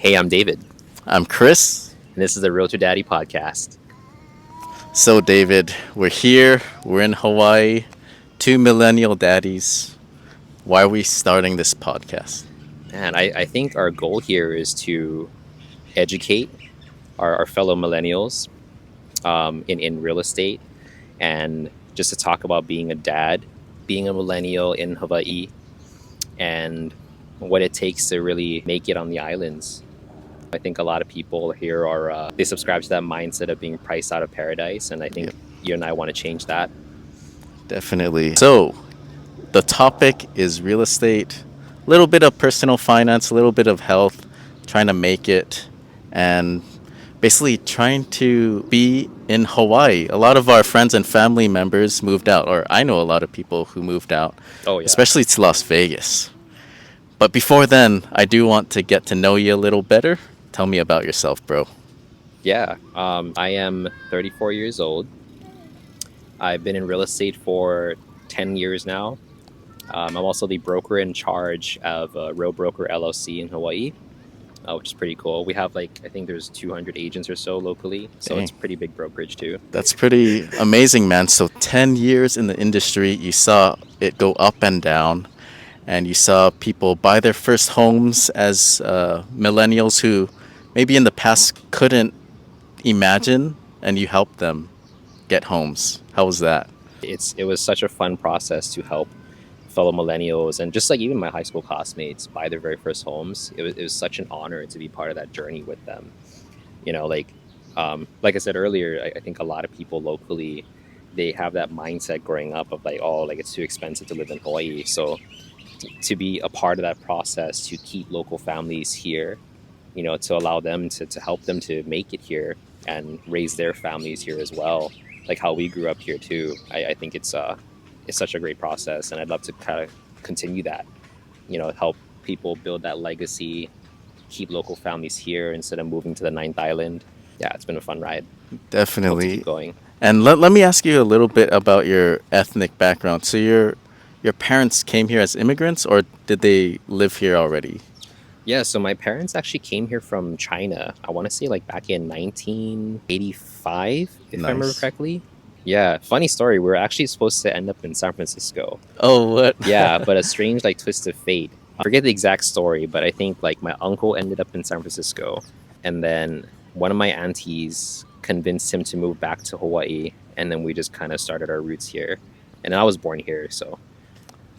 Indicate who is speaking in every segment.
Speaker 1: Hey, I'm David,
Speaker 2: I'm Chris.
Speaker 1: and this is the Realtor Daddy podcast.
Speaker 2: So, David, we're here. We're in Hawaii. Two millennial daddies. Why are we starting this podcast?
Speaker 1: And I think our goal here is to educate our fellow millennials in real estate and just to talk about being a dad, being a millennial in Hawaii, and what it takes to really make it on the islands. I think a lot of people here they subscribe to that mindset of being priced out of paradise. And I
Speaker 2: Yep,
Speaker 1: think you and I want to change that.
Speaker 2: definitely. So, the topic is real estate, a little bit of personal finance, a little bit of health, trying to make it, and basically trying to be in Hawaii. A lot of our friends and family members moved out, or I know a lot of people who moved out,
Speaker 1: Oh, yeah.
Speaker 2: especially to Las Vegas. But before then, I do want to get to know you a little better. Tell me about yourself, bro.
Speaker 1: Yeah. I am 34 years old. I've been in real estate for 10 years now. I'm also the broker in charge of Row Broker LLC in Hawaii, which is pretty cool. We have I think there's 200 agents or so locally, so
Speaker 2: Dang,
Speaker 1: it's pretty big brokerage too.
Speaker 2: that's pretty amazing, man. So, 10 years in the industry, you saw it go up and down, and you saw people buy their first homes as millennials who maybe in the past couldn't imagine, and you helped them get homes. How was that?
Speaker 1: It was such a fun process to help fellow millennials and just even my high school classmates buy their very first homes. It was such an honor to be part of that journey with them. You know, like I said earlier, I think a lot of people locally, they have that mindset growing up of it's too expensive to live in Hawaii. So to be a part of that process to keep local families here, to allow them to help them to make it here and raise their families here as well, like how we grew up here too. I think it's such a great process, and I'd love to kind of continue that. Help people build that legacy, keep local families here instead of moving to the Ninth Island. Yeah, it's been a fun ride. Hope to keep
Speaker 2: Definitely.
Speaker 1: going.
Speaker 2: And let me ask you a little bit about your ethnic background. So your parents came here as immigrants or did they live here already?
Speaker 1: Yeah, so my parents actually came here from China. I want to say back in 1985, if I remember
Speaker 2: Nice.
Speaker 1: correctly. Yeah, funny story. We were actually supposed to end up in San Francisco.
Speaker 2: Oh, what?
Speaker 1: Yeah, but a strange twist of fate. I forget the exact story, but I think my uncle ended up in San Francisco, and then one of my aunties convinced him to move back to Hawaii, and then we just kind of started our roots here. And I was born here, so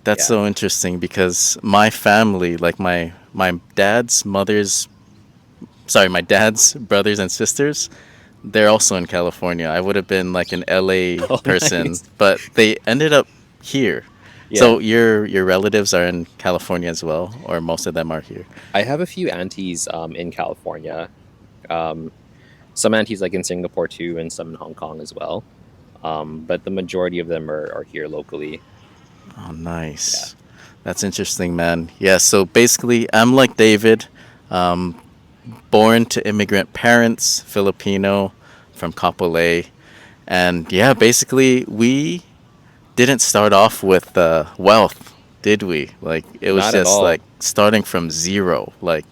Speaker 2: That's
Speaker 1: yeah.
Speaker 2: so interesting because my family, like my dad's mother's, sorry, my dad's brothers and sisters, they're also in California. I would have been like an LA
Speaker 1: Oh,
Speaker 2: person,
Speaker 1: nice.
Speaker 2: but they ended up here.
Speaker 1: Yeah.
Speaker 2: So your relatives are in California as well, or most of them are here.
Speaker 1: I have a few aunties in California. Um, some aunties in Singapore too, and some in Hong Kong as well. But the majority of them are here locally.
Speaker 2: Oh,
Speaker 1: Yeah.
Speaker 2: nice. That's interesting, man. Yeah, so basically, I'm like David, um, born to immigrant parents, Filipino from Kapolei. And yeah, basically, we didn't start off with wealth, did we? Like, it was
Speaker 1: Not at
Speaker 2: just
Speaker 1: all.
Speaker 2: like starting from zero, like,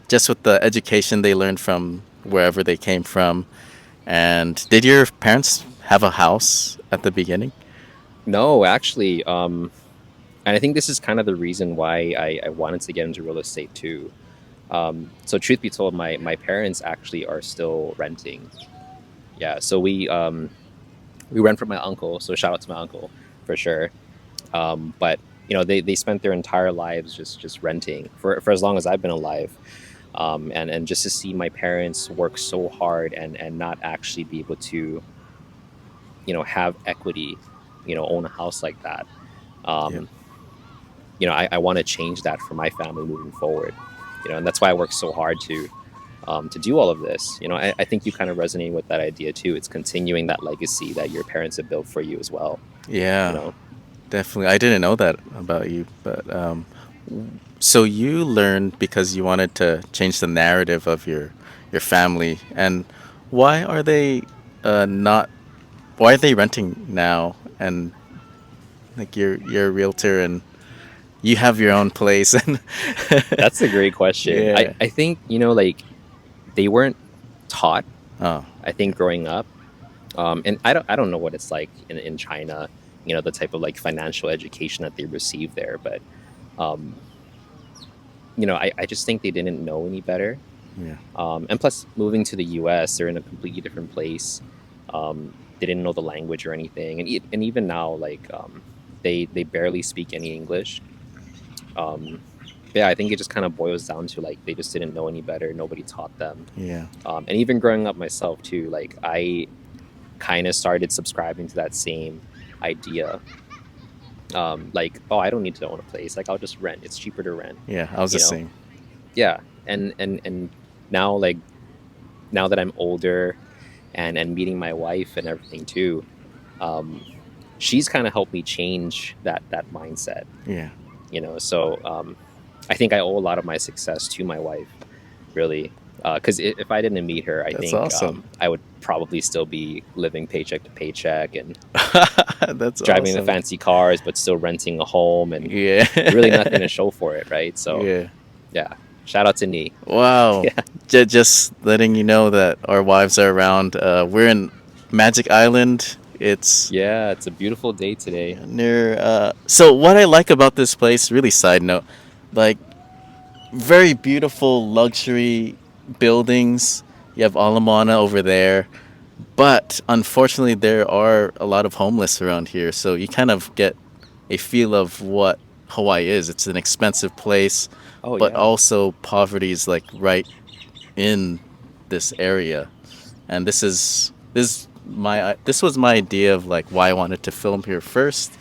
Speaker 2: just with the education they learned from wherever they came from. And did your parents have a house at the beginning?
Speaker 1: No, actually. And I think this is kind of the reason why I wanted to get into real estate too. So truth be told, my parents actually are still renting. Yeah. So we rent from my uncle. So shout out to my uncle for sure. But they spent their entire lives just renting for as long as I've been alive. And just to see my parents work so hard and not actually be able to, have equity, own a house like that.
Speaker 2: Yep.
Speaker 1: Um, I want to change that for my family moving forward. And that's why I work so hard to do all of this. I think you kind of resonate with that idea too. It's continuing that legacy that your parents have built for you as well. You
Speaker 2: Yeah,
Speaker 1: know,
Speaker 2: definitely. I didn't know that about you, but so you learned because you wanted to change the narrative of your family. And why are they not? Why are they renting now? And like you're a realtor and you have your own place and
Speaker 1: That's a great question. I
Speaker 2: yeah.
Speaker 1: I think, like they weren't taught,
Speaker 2: Oh,
Speaker 1: I think growing up. And I don't know what it's like in China, the type of like financial education that they receive there, but um, I just think they didn't know any better.
Speaker 2: yeah.
Speaker 1: And plus, moving to the US, they're in a completely different place. They didn't know the language or anything, and even now, like they barely speak any English. Um, but yeah, I think it just kind of boils down to like they just didn't know any better. Nobody taught them.
Speaker 2: Yeah.
Speaker 1: And even growing up myself too, like I kind of started subscribing to that same idea. Like, oh, I don't need to own a place. Like, I'll just rent. It's cheaper to rent.
Speaker 2: Yeah. I was
Speaker 1: You
Speaker 2: the
Speaker 1: know?
Speaker 2: same.
Speaker 1: Yeah. And now, like, now that I'm older and meeting my wife and everything too, um, she's kind of helped me change that mindset.
Speaker 2: Yeah.
Speaker 1: So I think I owe a lot of my success to my wife, really. Because if I didn't meet her, I
Speaker 2: That's
Speaker 1: think
Speaker 2: awesome.
Speaker 1: I would probably still be living paycheck to paycheck and
Speaker 2: That's
Speaker 1: driving the
Speaker 2: awesome.
Speaker 1: fancy cars, but still renting a home and
Speaker 2: Yeah.
Speaker 1: really nothing to show for it, right? So
Speaker 2: Yeah.
Speaker 1: yeah, shout out to Nee.
Speaker 2: Wow.
Speaker 1: Yeah,
Speaker 2: Just letting you know that our wives are around. We're in Magic Island. It's
Speaker 1: yeah, it's a beautiful day today.
Speaker 2: near. So what I like about this place, really side note, like very beautiful luxury buildings. You have Alamana over there, but unfortunately there are a lot of homeless around here. So you kind of get a feel of what Hawaii is. It's an expensive place,
Speaker 1: Oh
Speaker 2: but
Speaker 1: yeah.
Speaker 2: also poverty is like right in this area. And this was my idea of like why I wanted to film here first.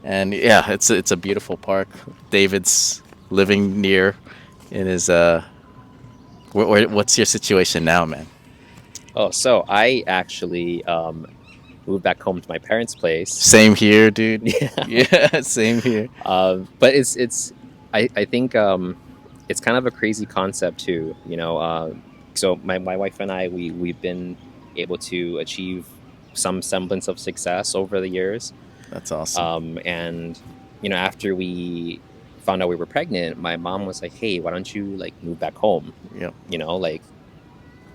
Speaker 2: And yeah, it's a beautiful park. David's living near in his what's your situation now, man?
Speaker 1: Oh, so I actually moved back home to my parents' place.
Speaker 2: Same here, dude.
Speaker 1: Yeah.
Speaker 2: Yeah, same here.
Speaker 1: But it's I think it's kind of a crazy concept too. So my wife and I we've been able to achieve some semblance of success over the years.
Speaker 2: That's awesome.
Speaker 1: And after we found out we were pregnant, my mom was like, "Hey, why don't you like move back home?
Speaker 2: Yep.
Speaker 1: Like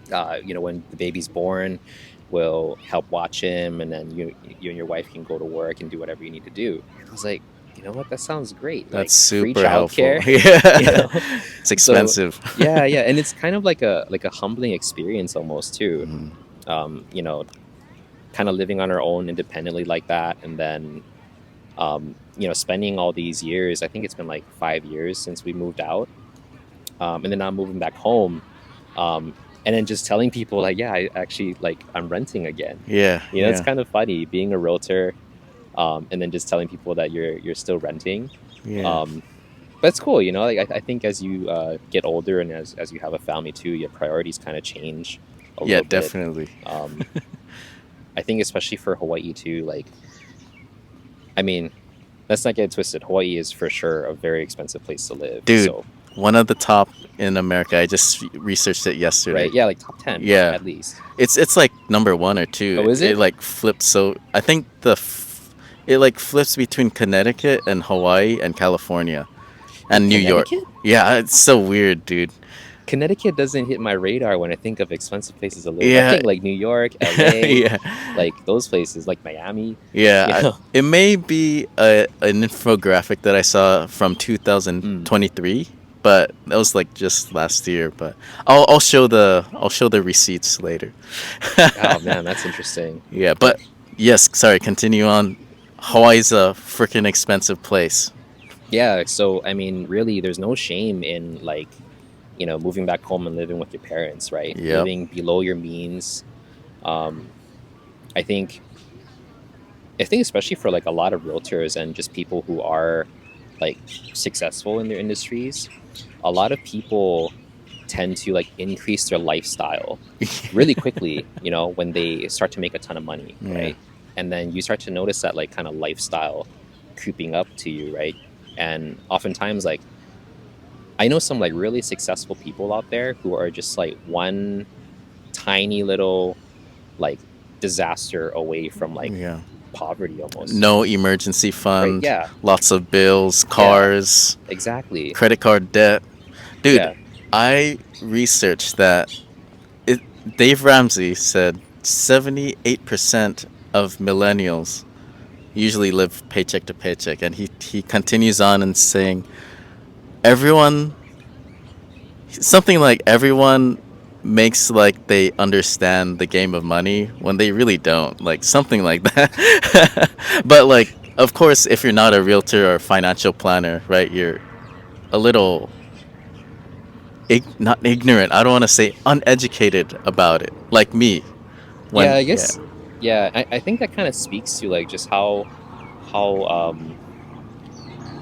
Speaker 1: when the baby's born, we'll help watch him, and then you and your wife can go to work and do whatever you need to do." And I was like, you know what? That sounds great.
Speaker 2: That's
Speaker 1: Like free
Speaker 2: super helpful.
Speaker 1: childcare, you
Speaker 2: Yeah.
Speaker 1: know.
Speaker 2: It's
Speaker 1: So
Speaker 2: expensive.
Speaker 1: yeah, yeah, and it's kind of like a humbling experience almost too.
Speaker 2: Mhm.
Speaker 1: Um, you know, kind of living on our own independently like that, and then spending all these years. I think it's been like 5 years since we moved out, and then now moving back home, um, and then just telling people like, yeah, I actually like I'm renting again.
Speaker 2: Yeah,
Speaker 1: It's
Speaker 2: yeah,
Speaker 1: kind of funny being a realtor, and then just telling people that you're still renting.
Speaker 2: yeah.
Speaker 1: Um, but it's cool, like I think as you get older and as you have a family too, your priorities kind of change a
Speaker 2: Yeah,
Speaker 1: little bit.
Speaker 2: definitely.
Speaker 1: Um, I think especially for Hawaii too, like I mean, let's not get it twisted. Hawaii is for sure a very expensive place to live.
Speaker 2: Dude,
Speaker 1: So
Speaker 2: one of the top in America. I just researched it yesterday.
Speaker 1: right, yeah, like top 10
Speaker 2: Yeah.
Speaker 1: at least.
Speaker 2: It's like number 1 or 2.
Speaker 1: Oh, is
Speaker 2: It
Speaker 1: it?
Speaker 2: like flips so I think it like flips between Connecticut and Hawaii and California
Speaker 1: Wait,
Speaker 2: and New York.
Speaker 1: Connecticut?
Speaker 2: Yeah, it's so weird, dude.
Speaker 1: Connecticut doesn't hit my radar when I think of expensive places to live. I
Speaker 2: Yeah.
Speaker 1: think like New York, LA,
Speaker 2: Yeah.
Speaker 1: like those places, like Miami.
Speaker 2: Yeah,
Speaker 1: You know?
Speaker 2: it may be an infographic that I saw from
Speaker 1: Mm.
Speaker 2: 2023, but that was like just last year. But I'll show the receipts later.
Speaker 1: Oh man, that's interesting.
Speaker 2: Yeah, but yes, sorry, continue on. Hawaii's a freaking expensive place.
Speaker 1: Yeah, so I mean, really, there's no shame in like, moving back home and living with your parents, right?
Speaker 2: Yep.
Speaker 1: Living below your means. Um, I think especially for like a lot of realtors and just people who are like successful in their industries, a lot of people tend to like increase their lifestyle really quickly, when they start to make a ton of money,
Speaker 2: Yeah.
Speaker 1: right? And then you start to notice that like kind of lifestyle creeping up to you, right? And oftentimes, like, I know some like really successful people out there who are just like one tiny little like disaster away from like
Speaker 2: Yeah.
Speaker 1: poverty almost,
Speaker 2: No emergency
Speaker 1: right?
Speaker 2: fund,
Speaker 1: Yeah,
Speaker 2: lots of bills,
Speaker 1: yeah,
Speaker 2: cars,
Speaker 1: exactly.
Speaker 2: credit card debt. Dude,
Speaker 1: Yeah,
Speaker 2: I researched that it, Dave Ramsey said 78% of millennials usually live paycheck to paycheck. And he continues on and saying, everyone, something like everyone makes like they understand the game of money when they really don't. Like something like that. But like, of course, if you're not a realtor or financial planner, right, you're a little not ignorant. I don't want to say uneducated about it. Like me,
Speaker 1: yeah.
Speaker 2: when
Speaker 1: I
Speaker 2: yeah,
Speaker 1: guess. Yeah, I think that kind of speaks to like just how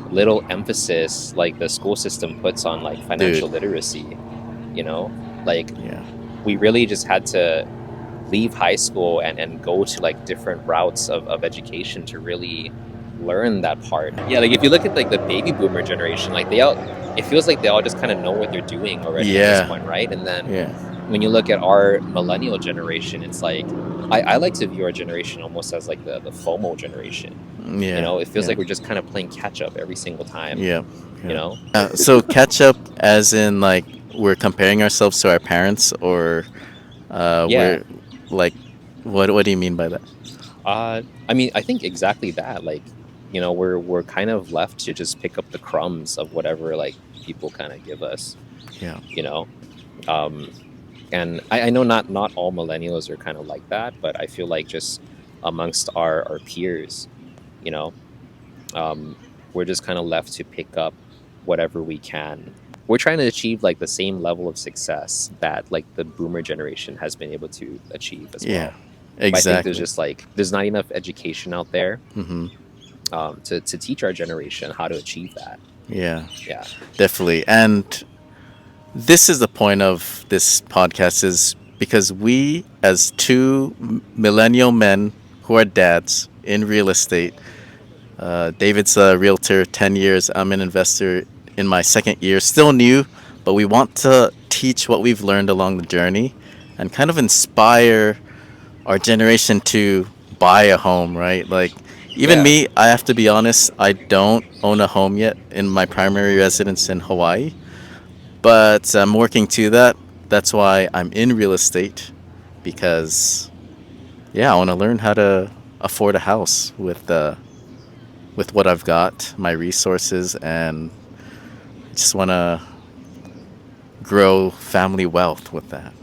Speaker 1: little emphasis like the school system puts on like
Speaker 2: dude,
Speaker 1: financial literacy. You know, like
Speaker 2: yeah,
Speaker 1: we really just had to leave high school and go to like different routes of education to really learn that part. Yeah, like if you look at like the baby boomer generation, like they all, it feels like they all just kind of know what they're doing already at this
Speaker 2: yeah,
Speaker 1: point, right? And then
Speaker 2: yeah,
Speaker 1: when you look at our millennial generation, it's like I like to view our generation almost as like the FOMO generation. You
Speaker 2: yeah,
Speaker 1: know, it feels
Speaker 2: yeah,
Speaker 1: like we're just kind of playing catch up every single time,
Speaker 2: yeah,
Speaker 1: you
Speaker 2: yeah.
Speaker 1: know?
Speaker 2: So catch up, as in like we're comparing ourselves to our parents, or
Speaker 1: Yeah.
Speaker 2: we're like, what do you mean by that?
Speaker 1: I mean, I think exactly that. Like, you know, we're kind of left to just pick up the crumbs of whatever like people kind of give us,
Speaker 2: Yeah,
Speaker 1: you know. Um, and I know not all millennials are kind of like that, but I feel like just amongst our peers, you know, um, we're just kind of left to pick up whatever we can. We're trying to achieve like the same level of success that like the boomer generation has been able to achieve as
Speaker 2: yeah,
Speaker 1: well. But I think there's
Speaker 2: exactly.
Speaker 1: just like there's not enough education out there
Speaker 2: Mm-hmm.
Speaker 1: to teach our generation how to achieve that.
Speaker 2: Yeah,
Speaker 1: Yeah,
Speaker 2: definitely. And this is the point of this podcast, is because we, as two millennial men who are dads in real estate, David's a realtor, 10 years. I'm an investor in my second year, still new, but we want to teach what we've learned along the journey and kind of inspire our generation to buy a home, right? Like, even
Speaker 1: yeah,
Speaker 2: me, I have to be honest, I don't own a home yet in my primary residence in Hawaii, but I'm working to that. That's why I'm in real estate, because, yeah, I want to learn how to afford a house with what I've got, my resources, and I just want to grow family wealth with that.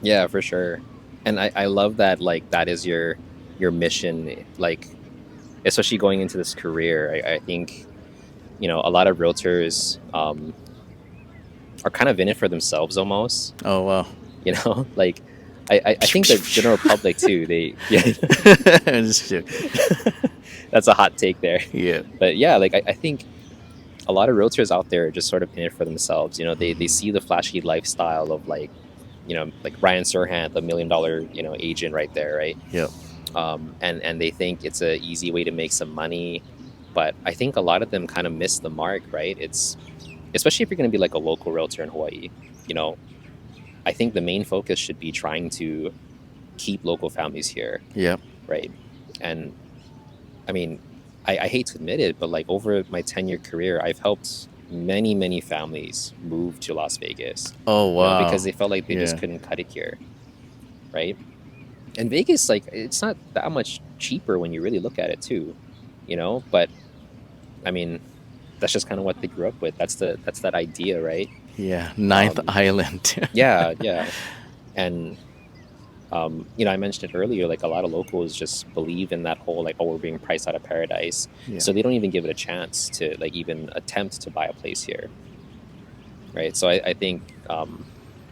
Speaker 1: yeah, for sure. And I love that like that is your mission. Like especially going into this career, I think you know a lot of realtors are kind of in it for themselves almost.
Speaker 2: Oh, wow.
Speaker 1: You know, like I think the general public too. They yeah,
Speaker 2: Just joking.
Speaker 1: that's a hot take there.
Speaker 2: Yeah.
Speaker 1: But yeah, like I think a lot of realtors out there are just sort of in it for themselves. You know, they see the flashy lifestyle of like, you know, like Ryan Serhant, the $1 million, you know, agent right there, right?
Speaker 2: Yep.
Speaker 1: And they think it's a easy way to make some money, but I think a lot of them kind of miss the mark, right? It's especially if you're going to be like a local realtor in Hawaii. You know, I think the main focus should be trying to keep local families here,
Speaker 2: Yep.
Speaker 1: right? And I mean, I hate to admit it, but like over my 10-year career, I've helped many families move to Las Vegas,
Speaker 2: Oh,
Speaker 1: you know,
Speaker 2: wow.
Speaker 1: because they felt like they just
Speaker 2: Yeah.
Speaker 1: couldn't cut it here, right? And Vegas, like, it's not that much cheaper when you really look at it too, you know, but I mean, that's just kind of what they grew up with. That's that idea, right?
Speaker 2: Yeah. Ninth
Speaker 1: Um,
Speaker 2: Island.
Speaker 1: yeah, yeah. And you know, I mentioned it earlier, like a lot of locals just believe in that whole like, oh, we're being priced out of paradise.
Speaker 2: Yeah.
Speaker 1: So they don't even give it a chance to like even attempt to buy a place here. Right. So I think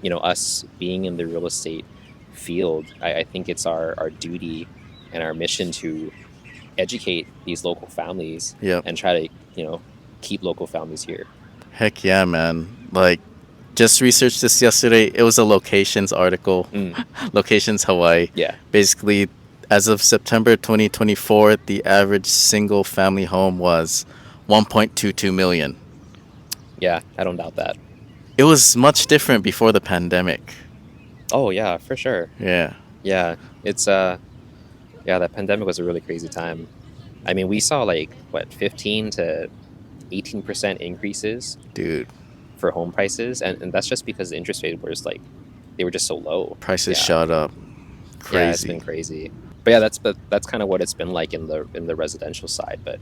Speaker 1: you know, us being in the real estate field, I think it's our duty and our mission to educate these local families
Speaker 2: Yep.
Speaker 1: and try to, you know, keep local families here.
Speaker 2: Heck yeah, man. Like, just researched this yesterday. It was a locations article.
Speaker 1: Mm,
Speaker 2: Locations Hawaii.
Speaker 1: yeah.
Speaker 2: Basically, as of September 2024, the average single family home was 1.22 million.
Speaker 1: Yeah. I don't doubt that.
Speaker 2: It was much different before the pandemic.
Speaker 1: Oh yeah, for sure.
Speaker 2: Yeah.
Speaker 1: Yeah. It's Yeah, that pandemic was a really crazy time. I mean, we saw like what 15 to 18% increases
Speaker 2: Dude.
Speaker 1: for home prices, and that's just because the interest rate was like they were just so low.
Speaker 2: Prices
Speaker 1: Yeah,
Speaker 2: shot up.
Speaker 1: yeah, it's been
Speaker 2: Crazy.
Speaker 1: crazy. But yeah, that's kind of what it's been like in the residential side. But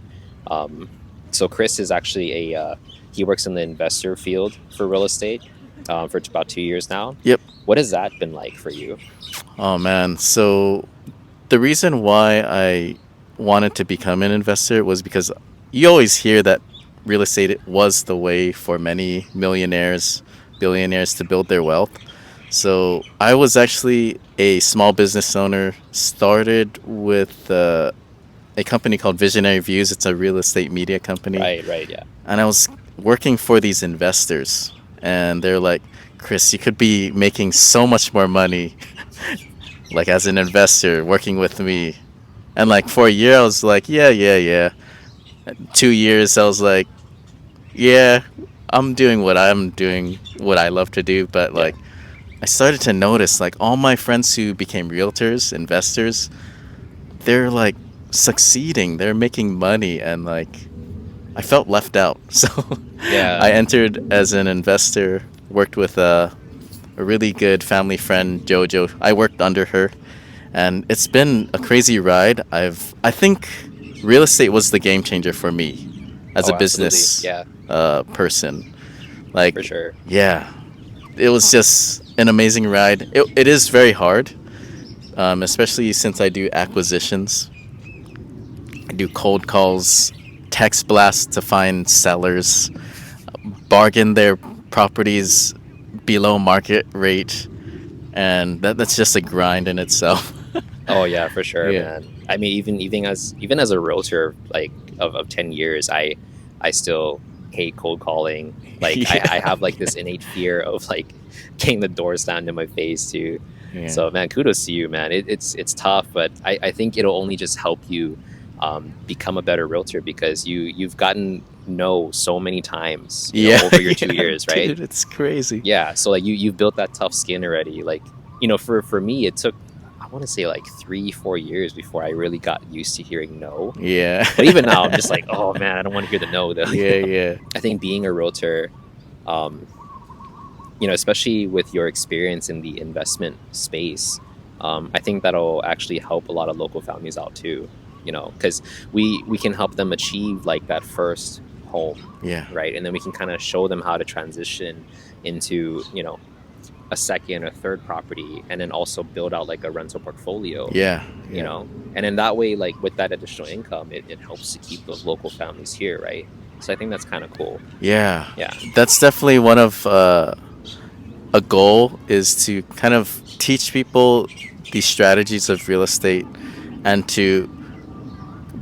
Speaker 1: um, so Chris is actually a he works in the investor field for real estate for about 2 years now.
Speaker 2: Yep.
Speaker 1: What has that been like for you?
Speaker 2: Oh man. So the reason why I wanted to become an investor was because you always hear that real estate was the way for many millionaires, billionaires to build their wealth. So I was actually a small business owner, started with a company called Visionary Views. It's a real estate media company.
Speaker 1: Right, right, yeah,
Speaker 2: And I was working for these investors. And they're like, Chris, you could be making so much more money like as an investor working with me. And like for a year, I was like, yeah, yeah, yeah. 2 years, I was like, yeah, I'm doing what I love to do. But
Speaker 1: yeah.
Speaker 2: like, I started to notice like all my friends who became realtors, investors, they're like succeeding, they're making money, and like I felt left out. So
Speaker 1: Yeah.
Speaker 2: I entered as an investor, worked with a really good family friend, Jojo. I worked under her, and it's been a crazy ride. I think real estate was the game changer for me as a
Speaker 1: Oh, absolutely.
Speaker 2: business
Speaker 1: Yeah,
Speaker 2: person.
Speaker 1: for
Speaker 2: Like,
Speaker 1: sure.
Speaker 2: yeah, it was just an amazing ride. It is very hard, especially since I do acquisitions. I do cold calls, text blasts to find sellers, bargain their properties below market rate, and that's just a grind in itself.
Speaker 1: Oh yeah, for sure,
Speaker 2: Yeah.
Speaker 1: man. I mean, even as a realtor, like of 10 years, I still hate cold calling. Like I
Speaker 2: Yeah.
Speaker 1: have like this innate fear of like getting the door slammed in my face too.
Speaker 2: Yeah.
Speaker 1: So man, kudos to you, man. It's tough, but I think it'll only just help you become a better realtor because you've gotten no so many times, you know,
Speaker 2: Yeah,
Speaker 1: over your two
Speaker 2: yeah,
Speaker 1: years, right?
Speaker 2: dude, it's crazy.
Speaker 1: Yeah, so like you've built that tough skin already. Like, you know, for me it took I want to say like 3 4 years before I really got used to hearing no.
Speaker 2: Yeah.
Speaker 1: But even now I'm just like, oh man, I don't want to hear the no though. You
Speaker 2: Yeah,
Speaker 1: know?
Speaker 2: yeah.
Speaker 1: I think being a realtor, um, you know, especially with your experience in the investment space, I think that'll actually help a lot of local families out too. You know, because we can help them achieve like that first home,
Speaker 2: Yeah.
Speaker 1: right? And then we can kind of show them how to transition into, you know, a second or third property and then also build out like a rental portfolio,
Speaker 2: Yeah.
Speaker 1: you
Speaker 2: Yeah.
Speaker 1: know, and then that way like with that additional income it helps to keep those local families here, right? So I think that's kind of cool.
Speaker 2: Yeah.
Speaker 1: Yeah.
Speaker 2: That's definitely one of a goal is to kind of teach people the strategies of real estate and to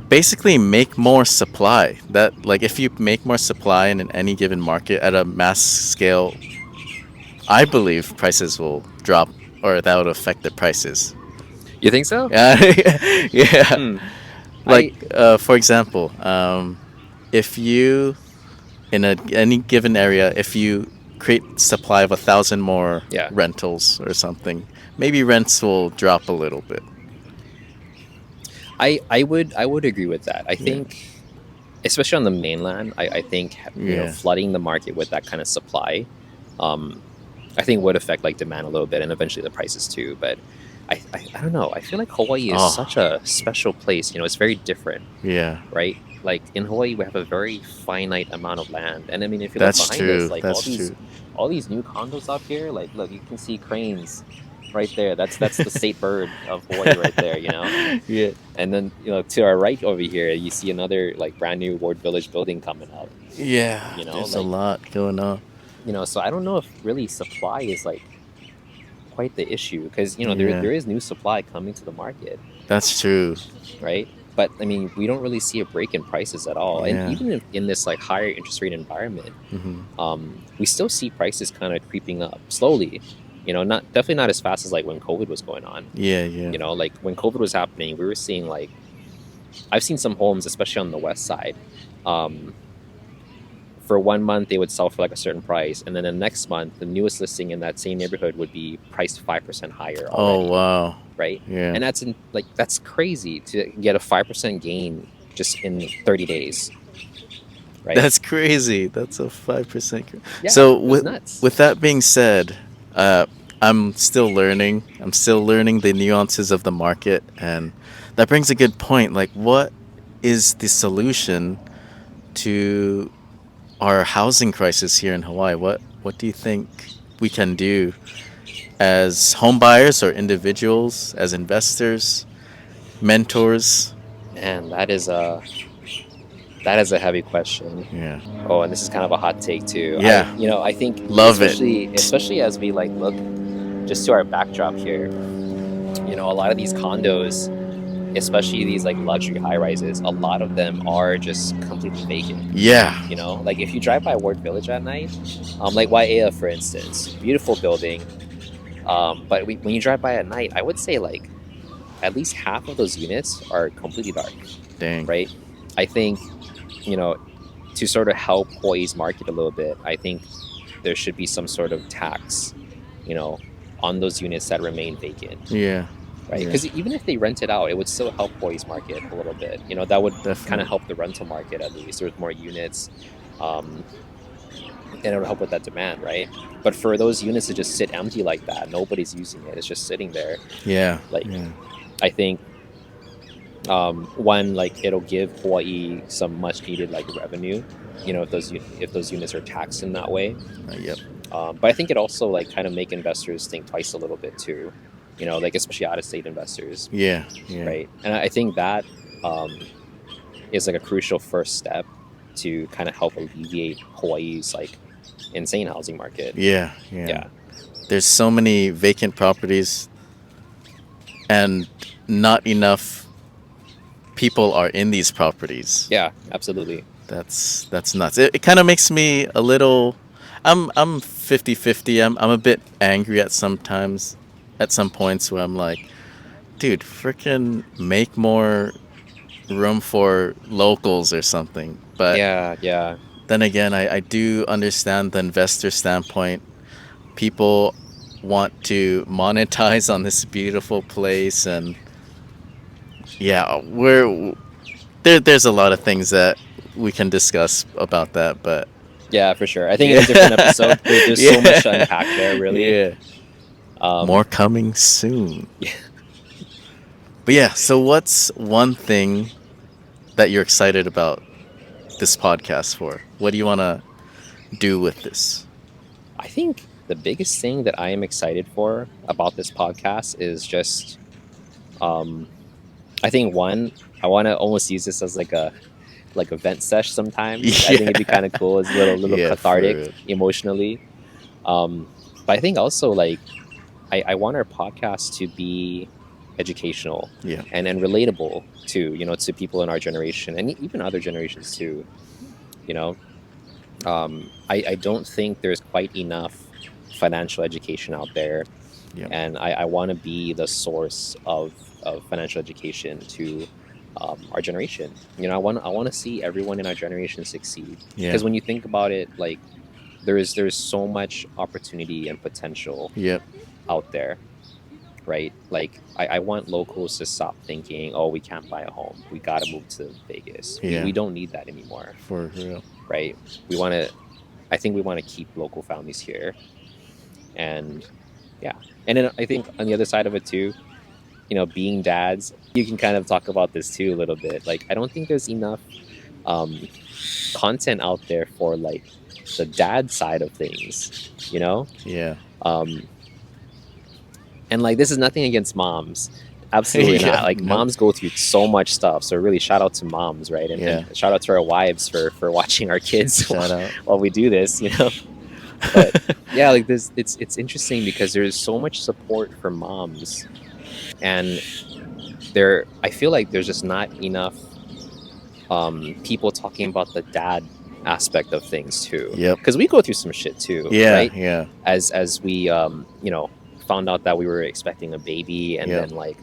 Speaker 2: basically make more supply. That like if you make more supply in any given market at a mass scale, I believe prices will drop or that would affect the prices.
Speaker 1: You think so?
Speaker 2: Yeah. Yeah.
Speaker 1: Hmm.
Speaker 2: Like
Speaker 1: I
Speaker 2: for example, if you in any given area, if you create supply of 1,000 more
Speaker 1: Yeah,
Speaker 2: rentals or something, maybe rents will drop a little bit.
Speaker 1: I would agree with that. I
Speaker 2: Yeah.
Speaker 1: think especially on the mainland, I think you know
Speaker 2: Yeah.
Speaker 1: flooding the market with that kind of supply, um, I think would affect like demand a little bit and eventually the prices too. But I don't know. I feel like Hawaii is
Speaker 2: Oh.
Speaker 1: such a special place. You know, it's very different,
Speaker 2: Yeah.
Speaker 1: right? Like in Hawaii, we have a very finite amount of land, and I mean, if you look
Speaker 2: That's
Speaker 1: behind us,
Speaker 2: true.
Speaker 1: like
Speaker 2: That's true.
Speaker 1: all these new condos up here, like look, you can see cranes right there. That's the state bird of Hawaii right there, you know.
Speaker 2: Yeah.
Speaker 1: And then you know to our right over here, you see another like brand new Ward Village building coming up.
Speaker 2: Yeah.
Speaker 1: You know,
Speaker 2: There's a
Speaker 1: like
Speaker 2: lot going on.
Speaker 1: you know, so I don't know if really supply is like quite the issue because you know
Speaker 2: Yeah.
Speaker 1: there is new supply coming to the market,
Speaker 2: That's true.
Speaker 1: right? But I mean, we don't really see a break in prices at all. And
Speaker 2: Yeah.
Speaker 1: even in this like higher interest rate environment,
Speaker 2: Hmm.
Speaker 1: we still see prices kind of creeping up slowly. You know, not definitely not as fast as like when COVID was going on.
Speaker 2: Yeah. Yeah.
Speaker 1: You know, like when COVID was happening, we were seeing like I've seen some homes, especially on the west side, um, for 1 month they would sell for like a certain price, and then the next month the newest listing in that same neighborhood would be priced 5% higher
Speaker 2: Oh
Speaker 1: already,
Speaker 2: wow.
Speaker 1: right?
Speaker 2: Yeah.
Speaker 1: And that's crazy to get a 5% gain just in 30 days, right?
Speaker 2: That's crazy. That's a 5%.
Speaker 1: Yeah,
Speaker 2: So
Speaker 1: it's nuts.
Speaker 2: with that being said, uh, I'm still learning. I'm still learning the nuances of the market, and that brings a good point. Like, what is the solution to our housing crisis here in Hawaii? What do you think we can do as home buyers or individuals, as investors, mentors?
Speaker 1: Man, that is a heavy question.
Speaker 2: Yeah.
Speaker 1: Oh, and this is kind of a hot take too.
Speaker 2: Yeah.
Speaker 1: I think
Speaker 2: Love it.
Speaker 1: especially as we like look just to our backdrop here, a lot of these condos, especially these like luxury high rises, a lot of them are just completely vacant.
Speaker 2: Yeah.
Speaker 1: Like if you drive by Ward Village at night, like Waiea, for instance, beautiful building. But when you drive by at night, I would say like at least half of those units are completely dark,
Speaker 2: Dang.
Speaker 1: right? I think, you know, to sort of help Hawaii's market a little bit, I think there should be some sort of tax, you know, on those units that remain vacant,
Speaker 2: Yeah.
Speaker 1: right?
Speaker 2: Yeah.
Speaker 1: Because even if they rent it out, it would still help Hawaii's market a little bit. That would kind
Speaker 2: Definitely.
Speaker 1: of help the rental market at least. There's more units, um, and it would help with that demand, right? But for those units to just sit empty like that, nobody's using it. It's just sitting there.
Speaker 2: Yeah.
Speaker 1: Like,
Speaker 2: Yeah.
Speaker 1: I think one, like it'll give Hawaii some much needed like revenue, if those units are taxed in that way.
Speaker 2: Yep.
Speaker 1: But I think it also like kind of make investors think twice a little bit too, like especially out of state investors,
Speaker 2: Yeah. Yeah.
Speaker 1: right? And I think that is like a crucial first step to kind of help alleviate Hawaii's like insane housing market.
Speaker 2: Yeah. Yeah.
Speaker 1: Yeah.
Speaker 2: There's so many vacant properties, and not enough people are in these properties.
Speaker 1: Yeah, absolutely.
Speaker 2: That's nuts. It kind of makes me a little. I'm 50-50. I'm a bit angry at some points where I'm like, dude, freaking make more room for locals or something. But
Speaker 1: Yeah, yeah.
Speaker 2: then again, I do understand the investor standpoint. People want to monetize on this beautiful place, and yeah, there's a lot of things that we can discuss about that, but
Speaker 1: Yeah, for sure. I think in a different episode, there's so much to unpack there, really.
Speaker 2: Yeah. More coming soon.
Speaker 1: Yeah.
Speaker 2: But yeah, so what's one thing that you're excited about this podcast for? What do you want to do with this?
Speaker 1: I think the biggest thing that I am excited for about this podcast is just, I think one, I want to almost use this as like a vent sesh sometimes. I think it'd be kind of cool. It's a little
Speaker 2: Yeah, for
Speaker 1: cathartic
Speaker 2: real.
Speaker 1: emotionally. But I think also like I want our podcast to be educational,
Speaker 2: Yeah.
Speaker 1: and relatable to people in our generation and even other generations too. You know, I don't think there's quite enough financial education out there,
Speaker 2: Yeah.
Speaker 1: and I want to be the source of financial education to our generation. I want to see everyone in our generation succeed,
Speaker 2: Yeah.
Speaker 1: because when you think about it, like there's so much opportunity and potential
Speaker 2: Yep.
Speaker 1: out there, right? Like I want locals to stop thinking, oh, we can't buy a home, we got to move to Vegas.
Speaker 2: Yeah.
Speaker 1: We don't need that anymore,
Speaker 2: For real.
Speaker 1: right? I think we want to keep local families here. And yeah, and then I think on the other side of it too, being dads, you can kind of talk about this too a little bit. Like I don't think there's enough content out there for like the dad side of things,
Speaker 2: Yeah.
Speaker 1: and like this is nothing against moms, absolutely
Speaker 2: Yeah,
Speaker 1: not. Like
Speaker 2: nope.
Speaker 1: moms go through so much stuff, so really shout out to moms, right? And shout out to our wives for watching our kids
Speaker 2: Shout out.
Speaker 1: while we do this, but yeah, like this, it's interesting because there's so much support for moms, and I feel like there's just not enough people talking about the dad aspect of things too.
Speaker 2: Yep.
Speaker 1: Because we go through some shit too,
Speaker 2: Yeah.
Speaker 1: right?
Speaker 2: Yeah.
Speaker 1: As we found out that we were expecting a baby, and
Speaker 2: Yep.
Speaker 1: then like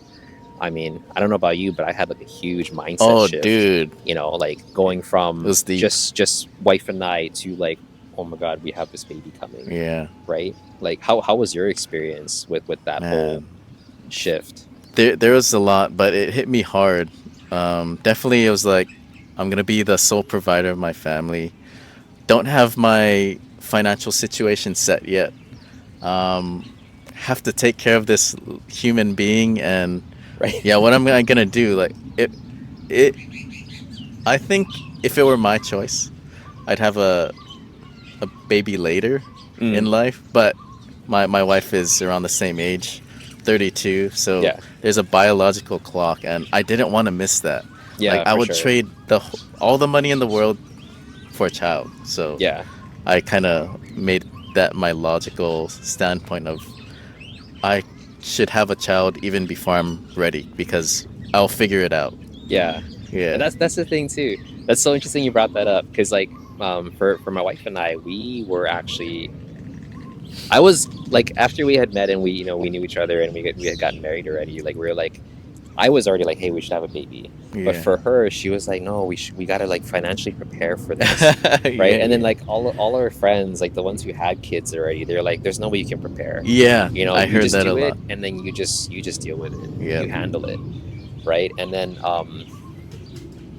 Speaker 1: I mean, I don't know about you, but I had like a huge mindset
Speaker 2: Oh,
Speaker 1: shift,
Speaker 2: dude,
Speaker 1: like
Speaker 2: it
Speaker 1: going from
Speaker 2: was deep.
Speaker 1: just wife and I to like, oh my God, we have this baby coming,
Speaker 2: Yeah,
Speaker 1: right? Like how was your experience with that whole
Speaker 2: man.
Speaker 1: shift?
Speaker 2: There was a lot, but it hit me hard. Definitely, it was like I'm gonna be the sole provider of my family. Don't have my financial situation set yet. Have to take care of this human being, and
Speaker 1: Right?
Speaker 2: yeah, what am I gonna do? Like it. I think if it were my choice, I'd have a baby later in
Speaker 1: Mm,
Speaker 2: life, but my wife is around the same age, 32, so
Speaker 1: yeah,
Speaker 2: there's a biological clock, and I didn't want to miss that. Like
Speaker 1: yeah,
Speaker 2: I
Speaker 1: for
Speaker 2: would
Speaker 1: sure.
Speaker 2: trade all the money in the world for a child. So
Speaker 1: Yeah,
Speaker 2: I kind of made that my logical standpoint of I should have a child even before I'm ready because I'll figure it out.
Speaker 1: yeah, and
Speaker 2: Yeah.
Speaker 1: that's the thing too. That's so interesting you brought that up because like for my wife and I, we were actually I was like after we had met and we knew each other and we had gotten married already. Like we were like I was already like, hey, we should have a baby. But
Speaker 2: Yeah.
Speaker 1: for her, she was like, no, we gotta like financially prepare for this,
Speaker 2: Yeah,
Speaker 1: right? And then
Speaker 2: yeah.
Speaker 1: like all our friends, like the ones who had kids already, they're like, there's no way you can prepare.
Speaker 2: Yeah, I
Speaker 1: You
Speaker 2: heard
Speaker 1: just
Speaker 2: that a
Speaker 1: do it,
Speaker 2: lot.
Speaker 1: and then you just deal with it.
Speaker 2: Yeah.
Speaker 1: You handle it, right? And then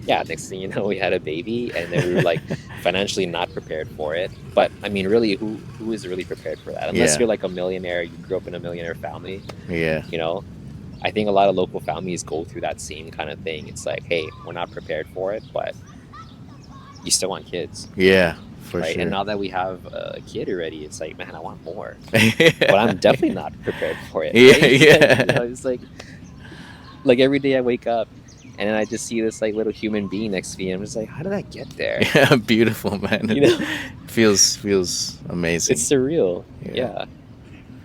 Speaker 1: yeah, next thing you know, we had a baby, and then we were like financially not prepared for it. But I mean, really, who is really prepared for that? Unless
Speaker 2: Yeah.
Speaker 1: you're like a millionaire, you grew up in a millionaire family,
Speaker 2: Yeah.
Speaker 1: you know I think a lot of local families go through that same kind of thing. It's like, hey, we're not prepared for it, but you still want kids,
Speaker 2: Yeah, for
Speaker 1: right? And
Speaker 2: sure.
Speaker 1: now that we have a kid already, it's like, man, I want more, but I'm
Speaker 2: Yeah.
Speaker 1: definitely not prepared for it,
Speaker 2: Yeah,
Speaker 1: right?
Speaker 2: yeah.
Speaker 1: It's like every day I wake up and then I just see this like little human being next to me. And I'm just like, how did I get there?
Speaker 2: Yeah, beautiful, man.
Speaker 1: You
Speaker 2: It
Speaker 1: know,
Speaker 2: feels
Speaker 1: it's
Speaker 2: amazing.
Speaker 1: surreal.
Speaker 2: Yeah.
Speaker 1: Yeah,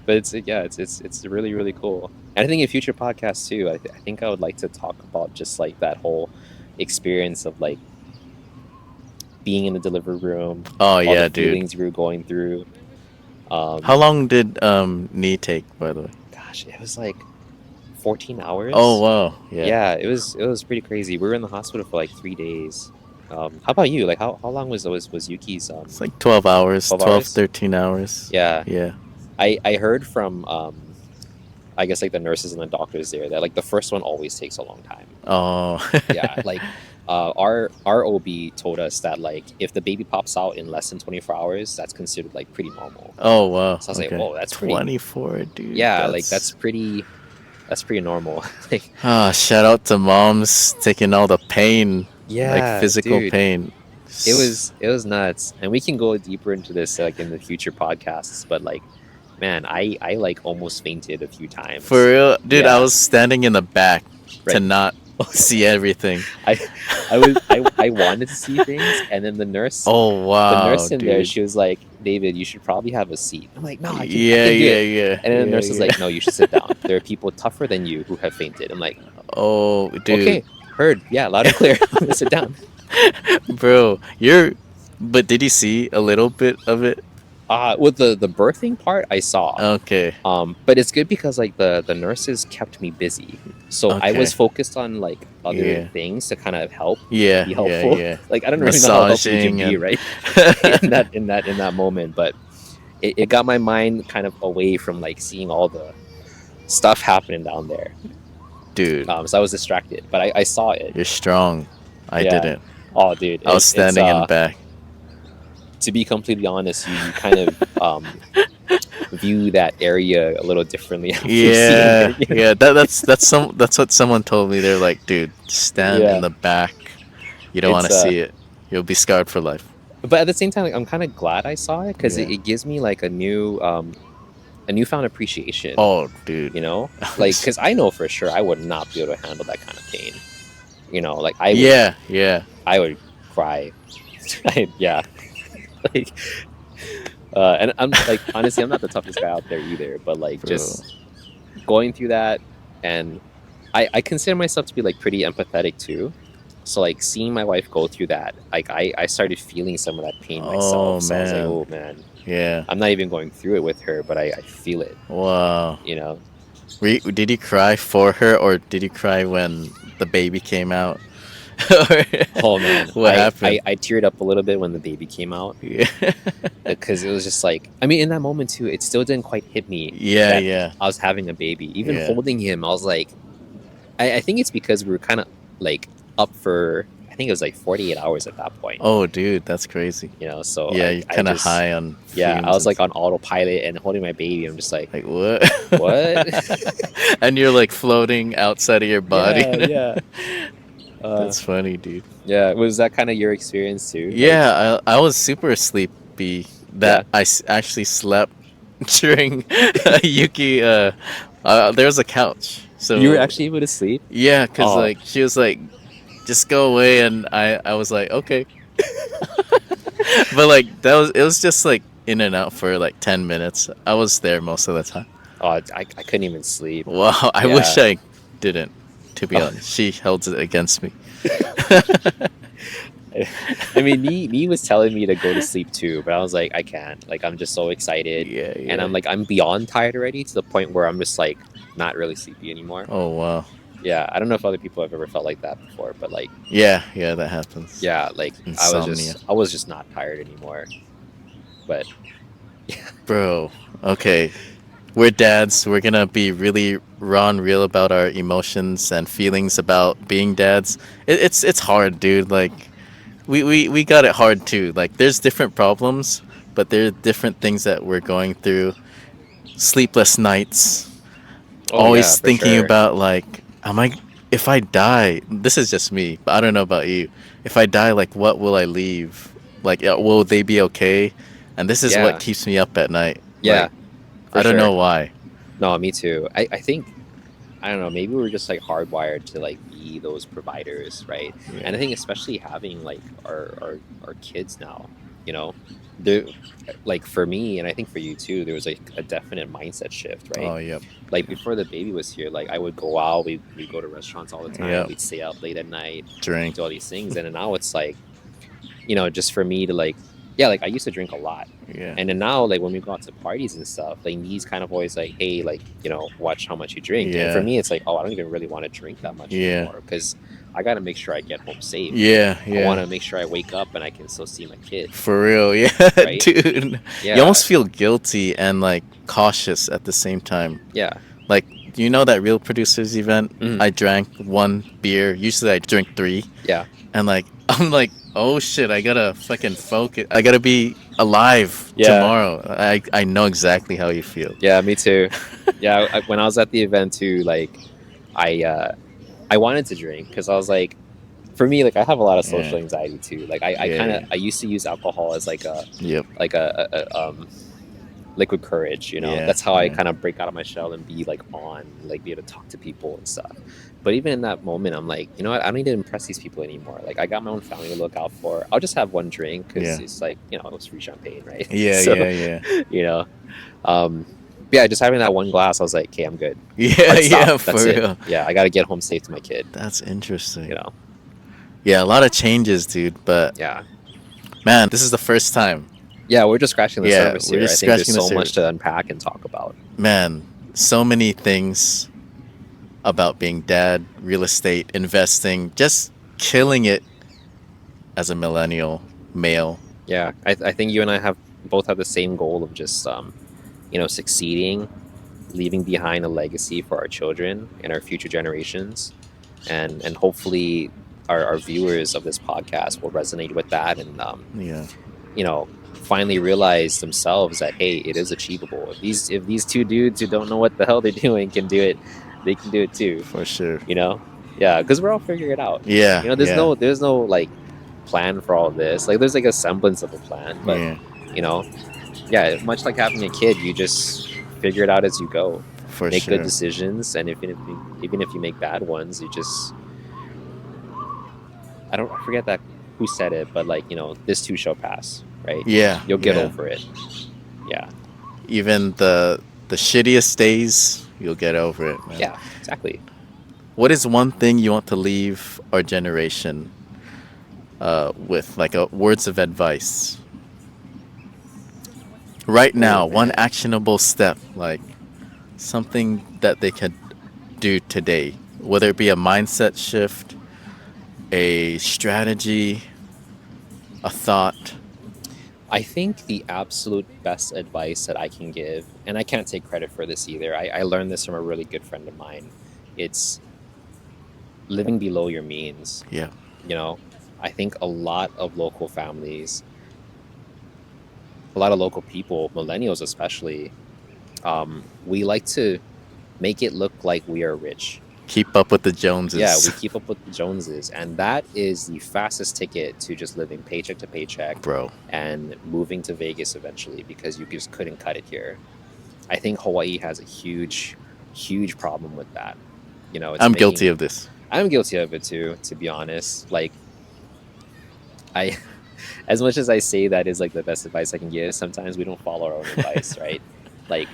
Speaker 1: but it's really really cool. And I think in future podcasts too, I think I would like to talk about just like that whole experience of like being in the delivery room,
Speaker 2: Oh
Speaker 1: all the
Speaker 2: yeah, dude.
Speaker 1: feelings we were going through.
Speaker 2: How
Speaker 1: Um,
Speaker 2: long did knee take, by the way?
Speaker 1: Gosh, it was like 14
Speaker 2: Oh
Speaker 1: hours.
Speaker 2: wow, yeah.
Speaker 1: Yeah, it was pretty crazy. We were in the hospital for like 3 days. How about you? Like how long was Yuki's
Speaker 2: It's like 12 hours,
Speaker 1: 12
Speaker 2: 12,
Speaker 1: hours?
Speaker 2: 13 hours.
Speaker 1: Yeah.
Speaker 2: Yeah.
Speaker 1: I heard from I guess like the nurses and the doctors there that like the first one always takes a long time.
Speaker 2: Oh.
Speaker 1: Yeah, like our OB told us that like if the baby pops out in less than 24 hours, that's considered like pretty normal.
Speaker 2: Oh wow.
Speaker 1: So I was like,
Speaker 2: Okay.
Speaker 1: whoa, that's pretty.
Speaker 2: 24, dude.
Speaker 1: Yeah, like
Speaker 2: That's
Speaker 1: that's pretty normal. Like,
Speaker 2: shout out to moms taking all the pain, like
Speaker 1: yeah,
Speaker 2: physical
Speaker 1: dude,
Speaker 2: pain.
Speaker 1: it was nuts, and we can go deeper into this like in the future podcasts. But like, man, I like almost fainted a few
Speaker 2: For
Speaker 1: times.
Speaker 2: real, dude, I
Speaker 1: Yeah,
Speaker 2: was standing in the back to
Speaker 1: right.
Speaker 2: not see everything.
Speaker 1: I I wanted to see things, and then
Speaker 2: Oh
Speaker 1: the
Speaker 2: wow,
Speaker 1: nurse in there,
Speaker 2: dude.
Speaker 1: she was like, David, you should probably have a seat. I'm like, no, I
Speaker 2: Yeah,
Speaker 1: can do
Speaker 2: yeah,
Speaker 1: it.
Speaker 2: yeah,
Speaker 1: And then the
Speaker 2: yeah,
Speaker 1: nurse was like,
Speaker 2: yeah.
Speaker 1: no, you should sit down. There are people tougher than you who have fainted. I'm like,
Speaker 2: Oh, dude,
Speaker 1: okay, heard. Yeah, loud and clear. I'm gonna sit down.
Speaker 2: bro, you're. But did you see a little bit of it?
Speaker 1: With the birthing part, I saw.
Speaker 2: Okay,
Speaker 1: But it's good because like the nurses kept me busy, so I was
Speaker 2: okay.
Speaker 1: focused on like other
Speaker 2: Yeah,
Speaker 1: things to kind of help
Speaker 2: yeah,
Speaker 1: be
Speaker 2: yeah,
Speaker 1: helpful.
Speaker 2: yeah.
Speaker 1: Like I don't really know how helpful you can
Speaker 2: Massaging
Speaker 1: be,
Speaker 2: and.
Speaker 1: right? In that moment, but it got my mind kind of away from like seeing all the stuff happening down there.
Speaker 2: Dude,
Speaker 1: So I was distracted, but I saw it.
Speaker 2: you're strong. I
Speaker 1: Yeah.
Speaker 2: didn't.
Speaker 1: Oh, dude,
Speaker 2: I was
Speaker 1: it's
Speaker 2: standing in back.
Speaker 1: to be completely honest, you kind of view that area a little differently after seeing
Speaker 2: Yeah,
Speaker 1: it. You know?
Speaker 2: yeah. That's what someone told me. They're like, dude, stand in
Speaker 1: Yeah.
Speaker 2: the back. You don't want
Speaker 1: It's
Speaker 2: to see it. You'll be scarred for life.
Speaker 1: but at the same time, like, I'm kind of glad I saw it because
Speaker 2: Yeah.
Speaker 1: it gives me like a newfound appreciation.
Speaker 2: Oh, dude.
Speaker 1: Like because I know for sure I would not be able to handle that kind of pain. Like
Speaker 2: Yeah, yeah,
Speaker 1: I would cry. Yeah, like and I'm like honestly, I'm not the toughest guy out there either, but like
Speaker 2: bro.
Speaker 1: just going through that, and I consider myself to be like pretty empathetic too. So like seeing my wife go through that, like I started feeling some of that pain
Speaker 2: Oh
Speaker 1: myself. So I was like,
Speaker 2: man.
Speaker 1: oh man,
Speaker 2: Yeah.
Speaker 1: I'm not even going through it with her, but I feel it,
Speaker 2: Wow.
Speaker 1: you know.
Speaker 2: Did you cry for her, or did you cry when the baby came out? Or
Speaker 1: Oh man,
Speaker 2: what happened?
Speaker 1: I teared up a little bit when the baby came out
Speaker 2: Yeah.
Speaker 1: because it was just like, I mean, in that moment too, it still didn't quite hit me
Speaker 2: Yeah,
Speaker 1: that
Speaker 2: yeah,
Speaker 1: I was having a baby. Even
Speaker 2: yeah.
Speaker 1: holding him, I was like, I think it's because we were kind of like up for, I think it was like 48 hours at that point,
Speaker 2: Oh, dude, that's crazy.
Speaker 1: so
Speaker 2: Yeah, you're
Speaker 1: I
Speaker 2: kind of
Speaker 1: just,
Speaker 2: high on
Speaker 1: yeah, I
Speaker 2: fumes
Speaker 1: was
Speaker 2: and
Speaker 1: like on autopilot and holding my baby. I'm just like,
Speaker 2: like what?
Speaker 1: what?
Speaker 2: And you're like floating outside of your body.
Speaker 1: Yeah, yeah. Uh,
Speaker 2: That's funny, dude.
Speaker 1: yeah. Was that kind of your experience too? Like,
Speaker 2: Yeah, I was super sleepy
Speaker 1: yeah,
Speaker 2: that actually slept during Yuki. There was a couch,
Speaker 1: you were
Speaker 2: so
Speaker 1: actually able to sleep?
Speaker 2: yeah, cause
Speaker 1: Oh,
Speaker 2: like she was like, just go away, and I was like, okay, but like that was it was just like in and out for like 10 minutes. I was there most of the time.
Speaker 1: oh, I couldn't even sleep.
Speaker 2: Wow, I wish
Speaker 1: Yeah.
Speaker 2: I didn't. To be honest, she held it against me.
Speaker 1: I mean, me was telling me to go to sleep too, but I was like, I can't. Like, I'm just so excited,
Speaker 2: Yeah,
Speaker 1: and
Speaker 2: yeah.
Speaker 1: I'm beyond tired already to the point where I'm just like not really sleepy anymore.
Speaker 2: Oh wow.
Speaker 1: Yeah, I don't know if other people have ever felt like that before, but like,
Speaker 2: Yeah, yeah, that happens.
Speaker 1: yeah, like
Speaker 2: Insomnia.
Speaker 1: I was just not tired anymore. But
Speaker 2: Bro, okay. We're dads. We're gonna be really raw and real about our emotions and feelings about being dads. It's hard, dude. Like we got it hard too. Like there's different problems, but there are different things that we're going through. Sleepless nights,
Speaker 1: oh yeah,
Speaker 2: always
Speaker 1: for
Speaker 2: thinking
Speaker 1: sure.
Speaker 2: about like, am I if I die, this is just me, but I don't know about you. If I die, like what will I leave? Like will they be okay? And this is what
Speaker 1: Yeah,
Speaker 2: keeps me up at night.
Speaker 1: yeah,
Speaker 2: Like
Speaker 1: for
Speaker 2: I don't
Speaker 1: sure.
Speaker 2: know why.
Speaker 1: No, me too. I think I don't know, maybe we're just like hardwired to like be those providers, right? And I
Speaker 2: Yeah.
Speaker 1: think especially having like our kids now, you know, there like for me and I think for you too, there was like a definite mindset shift, right?
Speaker 2: Oh, yep.
Speaker 1: Like before the baby was here, like I would go out, we go to restaurants all the time,
Speaker 2: Yep.
Speaker 1: we'd stay up late at night,
Speaker 2: Drink.
Speaker 1: do all these things, and then now it's like, just for me to like, yeah, like I used to drink a lot.
Speaker 2: Yeah.
Speaker 1: And then now, like when we go out to parties and stuff, like he's kind of always like, "Hey, like watch how much you drink." And for
Speaker 2: Yeah.
Speaker 1: me, it's like, "Oh, I don't even really want to drink that much
Speaker 2: Yeah.
Speaker 1: anymore because I got to make sure I get home safe.
Speaker 2: Yeah.
Speaker 1: I want
Speaker 2: Yeah.
Speaker 1: to make sure I wake up and I can still see my kid,
Speaker 2: For real. Yeah,
Speaker 1: right?
Speaker 2: dude. You
Speaker 1: Yeah,
Speaker 2: almost feel guilty and like cautious at the same time.
Speaker 1: yeah,
Speaker 2: Like, do you know that Real Producers event?
Speaker 1: mhm,
Speaker 2: I drank one beer. Usually I drink three.
Speaker 1: yeah,
Speaker 2: And like, I'm like, oh shit, I gotta fucking focus. I gotta be alive
Speaker 1: yeah,
Speaker 2: tomorrow. I know exactly how you feel.
Speaker 1: yeah. Me too. Yeah, when I was at the event too, like I uh, I wanted to drink because I was like, for me, like I have a lot of
Speaker 2: Yeah.
Speaker 1: social anxiety too. Like I kind of
Speaker 2: Yeah.
Speaker 1: I used to use alcohol as
Speaker 2: Yep.
Speaker 1: like liquid courage.
Speaker 2: Yeah.
Speaker 1: That's how I
Speaker 2: Yeah.
Speaker 1: kind of break out of my shell and be like like be able to talk to people and stuff. But even in that moment, I'm like, you know what, I don't need to impress these people anymore. Like I got my own family to look out for. I'll just have one drink because
Speaker 2: Yeah.
Speaker 1: it's like, it was free champagne, right?
Speaker 2: Yeah.
Speaker 1: So
Speaker 2: Yeah. Yeah.
Speaker 1: you know um yeah, just having that one glass, I was like, okay, I'm good.
Speaker 2: Yeah.
Speaker 1: Hard stop,
Speaker 2: Yeah.
Speaker 1: that's
Speaker 2: For
Speaker 1: it.
Speaker 2: real.
Speaker 1: Yeah, I got to get home safe to my kid
Speaker 2: That's interesting.
Speaker 1: you know
Speaker 2: Yeah, a lot of changes, dude. But
Speaker 1: yeah,
Speaker 2: man, this is the first time.
Speaker 1: yeah, we're just scratching the
Speaker 2: Yeah,
Speaker 1: surface
Speaker 2: we're
Speaker 1: here. I
Speaker 2: just
Speaker 1: think there's
Speaker 2: scratching the
Speaker 1: so much
Speaker 2: surface.
Speaker 1: to unpack and talk about.
Speaker 2: Man, so many things about being dad, real estate, investing, just killing it as a millennial male.
Speaker 1: Yeah, I think you and I have both have the same goal of just succeeding, leaving behind a legacy for our children and our future generations, and hopefully our viewers of this podcast will resonate with that and
Speaker 2: Yeah,
Speaker 1: finally realize themselves that, hey, it is achievable. If these two dudes who don't know what the hell they're doing can do it, they can do it too.
Speaker 2: for sure.
Speaker 1: You know, yeah, because we're all figuring it out.
Speaker 2: Yeah, yeah,
Speaker 1: There's no like plan for all this. Like there's like a semblance of a plan, but
Speaker 2: yeah,
Speaker 1: you know, yeah, much like having a kid, you just figure it out as you go.
Speaker 2: for
Speaker 1: Make good
Speaker 2: sure.
Speaker 1: decisions, and even if you make bad ones, you just I forget that who said it, but like this too shall pass, right?
Speaker 2: Yeah,
Speaker 1: You'll get
Speaker 2: yeah.
Speaker 1: over it. Yeah,
Speaker 2: Even the shittiest days, you'll get over it, man.
Speaker 1: yeah, exactly.
Speaker 2: What is one thing you want to leave our generation with, like words of advice? Right
Speaker 1: Oh
Speaker 2: now, one
Speaker 1: man,
Speaker 2: actionable step, like something that they can do today, whether it be a mindset shift, a strategy, a thought.
Speaker 1: I think the absolute best advice that I can give, and I can't take credit for this either, I learned this from a really good friend of mine. It's living below your means.
Speaker 2: Yeah,
Speaker 1: You know, I think a lot of local families, a lot of local people, millennials especially, we like to make it look like we are rich.
Speaker 2: keep up with the
Speaker 1: Yeah, we
Speaker 2: Joneses,
Speaker 1: keep up with the Joneses, and that is the fastest ticket to just living paycheck to paycheck
Speaker 2: bro.
Speaker 1: and moving to Vegas eventually because you just couldn't cut it here. I think Hawaii has a huge, huge problem with that. You know, it's
Speaker 2: I'm guilty
Speaker 1: making,
Speaker 2: of this.
Speaker 1: I'm guilty of it too, to be honest. Like, I, as much as I say that is like the best advice I can give, sometimes we don't follow our own advice, right? Like,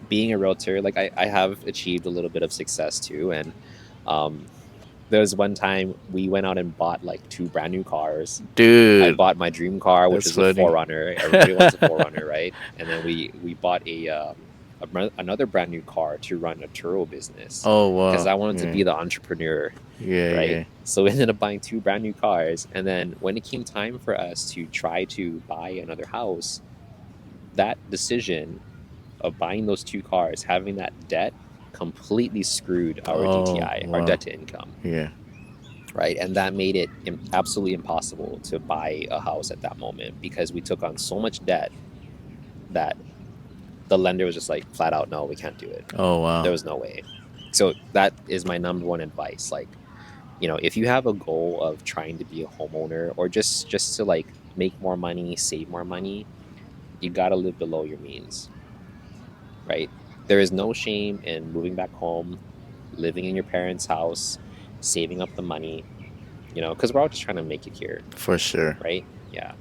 Speaker 1: being a realtor, like I have achieved a little bit of success too. And um, there was one time we went out and bought like two brand new cars. I
Speaker 2: Dude,
Speaker 1: bought my dream car, which
Speaker 2: that's
Speaker 1: is a
Speaker 2: funny.
Speaker 1: Forerunner. Everybody wants a Forerunner, right? And then we bought another brand new car to run a Turo business
Speaker 2: Oh
Speaker 1: because
Speaker 2: wow.
Speaker 1: I wanted to
Speaker 2: Yeah.
Speaker 1: be the entrepreneur,
Speaker 2: Yeah,
Speaker 1: right?
Speaker 2: yeah.
Speaker 1: So we ended up buying two brand new cars, and then when it came time for us to try to buy another house, that decision of buying those two cars, having that debt, completely screwed our
Speaker 2: Oh
Speaker 1: DTI, our
Speaker 2: wow.
Speaker 1: debt to income,
Speaker 2: Yeah.
Speaker 1: right? And that made it absolutely impossible to buy a house at that moment because we took on so much debt that the lender was just like flat out, no, we can't do it.
Speaker 2: Oh
Speaker 1: There
Speaker 2: wow.
Speaker 1: was no way. So that is my number one advice. Like, you know, if you have a goal of trying to be a homeowner or just to like make more money, save more money, you got to live below your means, right? There is no shame in moving back home, living in your parents' house, saving up the money, you know, because we're all just trying to make it here,
Speaker 2: For sure.
Speaker 1: right? Yeah.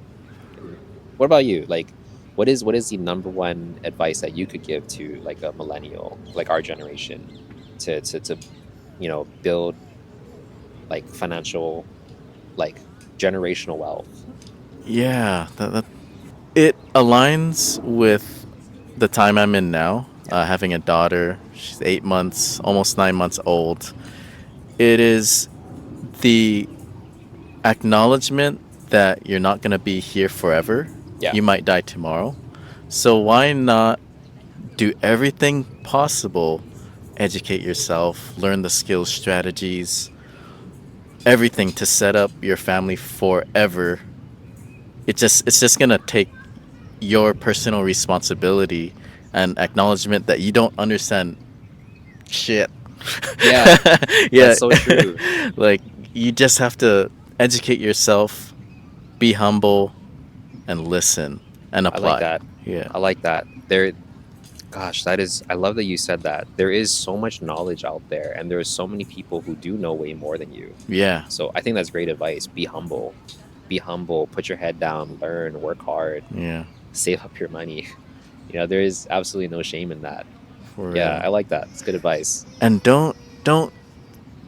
Speaker 1: And what about you? Like, what is the number one advice that you could give to like a millennial, like our generation, to build like financial, like generational wealth?
Speaker 2: Yeah, it aligns with the time I'm in now.
Speaker 1: Yeah.
Speaker 2: Having a daughter, she's 8 months, almost 9 months old. It is the acknowledgement that you're not going to be here forever.
Speaker 1: Yeah.
Speaker 2: You might die tomorrow. So why not do everything possible? Educate yourself, learn the skills, strategies, everything to set up your family forever. It's just going to take your personal responsibility and acknowledgement that you don't understand shit.
Speaker 1: Yeah.
Speaker 2: Yeah.
Speaker 1: That's so true.
Speaker 2: Like you just have to educate yourself, be humble, and listen and
Speaker 1: I like
Speaker 2: apply.
Speaker 1: that.
Speaker 2: Yeah.
Speaker 1: I like that. Gosh, that is, I love that you said that. There is so much knowledge out there, and there are so many people who do know way more than you.
Speaker 2: Yeah.
Speaker 1: So I think that's great advice. Be humble. Be humble, put your head down, learn, work hard,
Speaker 2: Yeah.
Speaker 1: save up your money. You know, there is absolutely no shame in that.
Speaker 2: For
Speaker 1: Yeah,
Speaker 2: real.
Speaker 1: I like that. It's good advice.
Speaker 2: And don't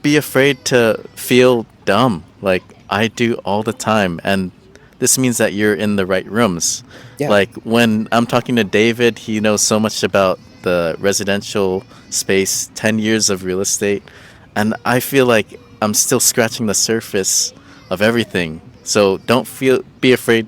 Speaker 2: be afraid to feel dumb like I do all the time. And this means that you're in the right rooms.
Speaker 1: Yeah,
Speaker 2: Like when I'm talking to David, he knows so much about the residential space, 10 years of real estate. And I feel like I'm still scratching the surface of everything. So don't be afraid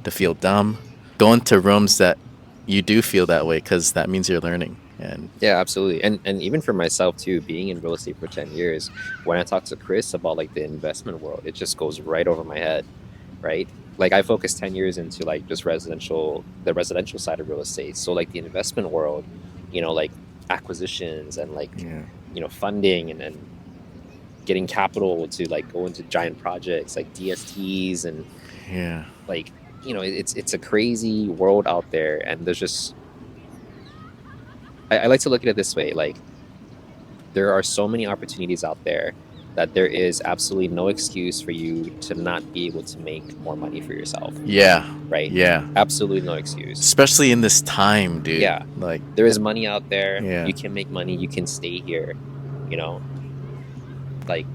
Speaker 2: to feel dumb. Go into rooms that you do feel that way because that means you're learning. And
Speaker 1: yeah, absolutely. And even for myself too, being in real estate for 10 years, when I talk to Chris about like the investment world, it just goes right over my head, right? Like I focused 10 years into like just the residential side of real estate. So like the investment world, like acquisitions and like,
Speaker 2: yeah,
Speaker 1: funding and getting capital to like go into giant projects like DSTs and
Speaker 2: yeah,
Speaker 1: like, it's a crazy world out there. And there's just, I like to look at it this way. Like there are so many opportunities out there that there is absolutely no excuse for you to not be able to make more money for yourself,
Speaker 2: yeah,
Speaker 1: right?
Speaker 2: yeah.
Speaker 1: Absolutely no excuse.
Speaker 2: Especially in this time, dude.
Speaker 1: Yeah.
Speaker 2: Like,
Speaker 1: There is money out there.
Speaker 2: yeah,
Speaker 1: You can make money. You can stay here, you know? Like,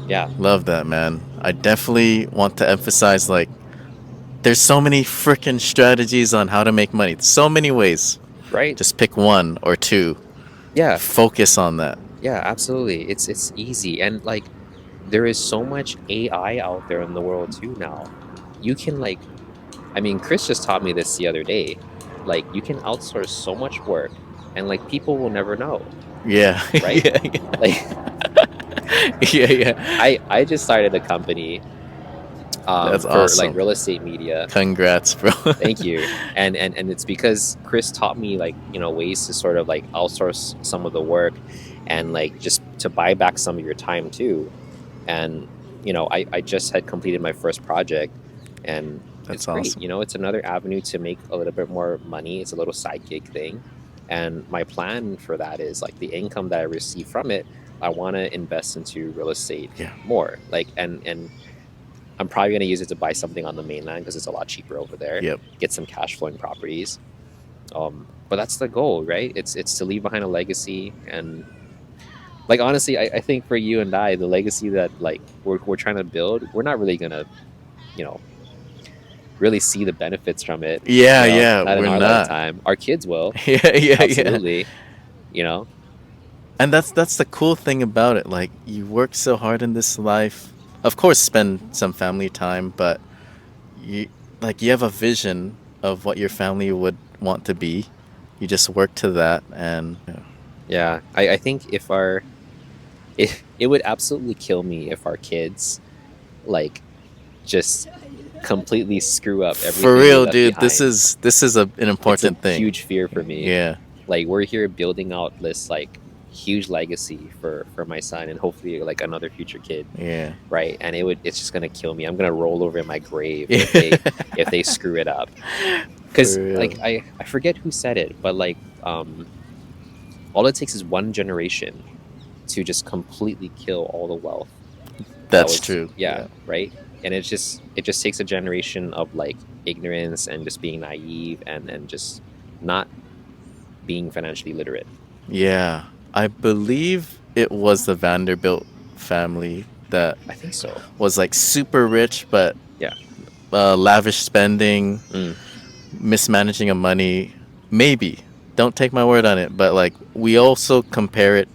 Speaker 1: yeah,
Speaker 2: love that, man. I definitely want to emphasize like, there's so many freaking strategies on how to make money. So many ways.
Speaker 1: right?
Speaker 2: Just pick one or two.
Speaker 1: Yeah,
Speaker 2: focus on that.
Speaker 1: yeah, absolutely. It's easy, and like there is so much AI out there in the world too now. You can like, I mean, Chris just taught me this the other day. Like you can outsource so much work, and like people will never know,
Speaker 2: Yeah.
Speaker 1: right?
Speaker 2: Yeah.
Speaker 1: Like
Speaker 2: Yeah. Yeah.
Speaker 1: I just started a company
Speaker 2: That's
Speaker 1: for like
Speaker 2: awesome.
Speaker 1: real estate media.
Speaker 2: Congrats, bro.
Speaker 1: Thank you. And it's because Chris taught me like, you know, ways to sort of like outsource some of the work and like just to buy back some of your time too. And you know, I just had completed my first project and it's
Speaker 2: That's
Speaker 1: great.
Speaker 2: awesome.
Speaker 1: You know, it's another avenue to make a little bit more money. It's a little side gig thing. And my plan for that is like the income that I receive from it, I want to invest into real estate
Speaker 2: Yeah.
Speaker 1: more. Like and I'm probably going to use it to buy something on the mainland because it's a lot cheaper over there.
Speaker 2: Yep.
Speaker 1: Get some cash flowing properties. But that's the goal, right? It's to leave behind a legacy, and like honestly, I think for you and I, the legacy that like we're trying to build, we're not really gonna, you know, really see the benefits from it.
Speaker 2: Yeah.
Speaker 1: You know,
Speaker 2: Yeah.
Speaker 1: not in
Speaker 2: We're
Speaker 1: our
Speaker 2: not.
Speaker 1: lifetime. Our kids will,
Speaker 2: Yeah. Yeah. Yeah.
Speaker 1: absolutely. You know,
Speaker 2: And that's the cool thing about it. Like you work so hard in this life. Of course, spend some family time, but you you have a vision of what your family would want to be. You just work to that, and
Speaker 1: yeah. I think if our it would absolutely kill me if our kids like just completely screw up
Speaker 2: for
Speaker 1: everything we
Speaker 2: real,
Speaker 1: left
Speaker 2: dude,
Speaker 1: behind.
Speaker 2: this is an
Speaker 1: It's a
Speaker 2: important thing.
Speaker 1: huge fear for me.
Speaker 2: Yeah.
Speaker 1: Like we're here building out this like huge legacy for my son and hopefully like another future kid,
Speaker 2: Yeah.
Speaker 1: right? And it's just gonna kill me. I'm gonna roll over in my grave
Speaker 2: Yeah.
Speaker 1: if they screw it up.
Speaker 2: For
Speaker 1: Because
Speaker 2: real.
Speaker 1: like I forget who said it, but like all it takes is one generation to just completely kill all the wealth that
Speaker 2: That's
Speaker 1: was,
Speaker 2: true.
Speaker 1: yeah,
Speaker 2: Yeah.
Speaker 1: right. And it just takes a generation of like ignorance and just being naive and just not being financially literate.
Speaker 2: Yeah. I believe it was the Vanderbilt family that
Speaker 1: I think so.
Speaker 2: was like super rich, but
Speaker 1: Yeah.
Speaker 2: lavish spending,
Speaker 1: Mm.
Speaker 2: mismanaging of money. Maybe. Don't take my word on it, but like we also compare it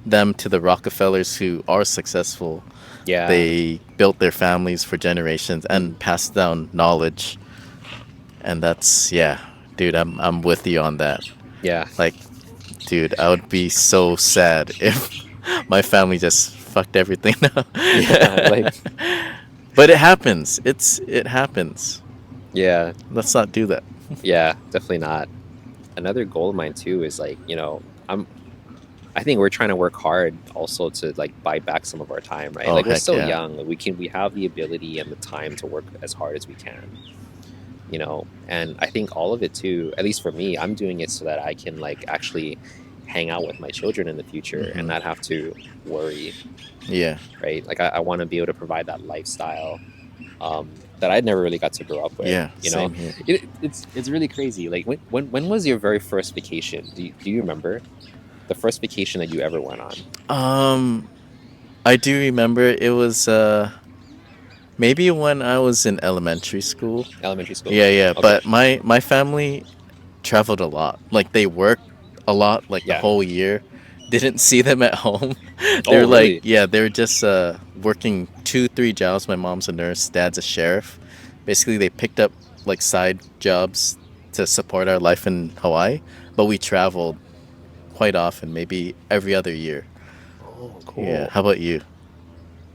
Speaker 2: them to the Rockefellers who are successful.
Speaker 1: Yeah.
Speaker 2: They built their families for generations
Speaker 1: Mm.
Speaker 2: and passed down knowledge, and that's yeah, dude. I'm with you on that.
Speaker 1: Yeah.
Speaker 2: Like, dude, I would be so sad if my family just fucked everything up.
Speaker 1: Yeah. Like,
Speaker 2: But it happens. It happens.
Speaker 1: yeah.
Speaker 2: Let's not do that.
Speaker 1: Yeah. Definitely not. Another goal of mine too is like, you know, I think we're trying to work hard also to like buy back some of our time, right?
Speaker 2: Oh
Speaker 1: Like we're
Speaker 2: heck
Speaker 1: still
Speaker 2: yeah.
Speaker 1: young. Like, we have the ability and the time to work as hard as we can, you know. And I think all of it too, at least for me, I'm doing it so that I can like actually hang out with my children in the future and
Speaker 2: Hmm.
Speaker 1: not have to worry,
Speaker 2: Yeah.
Speaker 1: right? Like I want to be able to provide that lifestyle that I never really got to grow up with.
Speaker 2: Yeah.
Speaker 1: You know,
Speaker 2: Same here.
Speaker 1: it's really crazy. Like when was your very first vacation? Do you remember the first vacation that you ever went on?
Speaker 2: Um, I do remember it was maybe when I was in elementary school.
Speaker 1: Elementary school.
Speaker 2: Yeah, yeah.
Speaker 1: Okay.
Speaker 2: But my family traveled a lot. Like they worked a lot, like the
Speaker 1: Yeah.
Speaker 2: whole year. Didn't see them at home.
Speaker 1: Oh,
Speaker 2: They're like,
Speaker 1: really?
Speaker 2: yeah, they're just working 2, 3 jobs. My mom's a nurse, dad's a sheriff. Basically, they picked up like side jobs to support our life in Hawaii. But we traveled quite often, maybe every other year.
Speaker 1: Oh,
Speaker 2: Yeah.
Speaker 1: cool.
Speaker 2: How about you?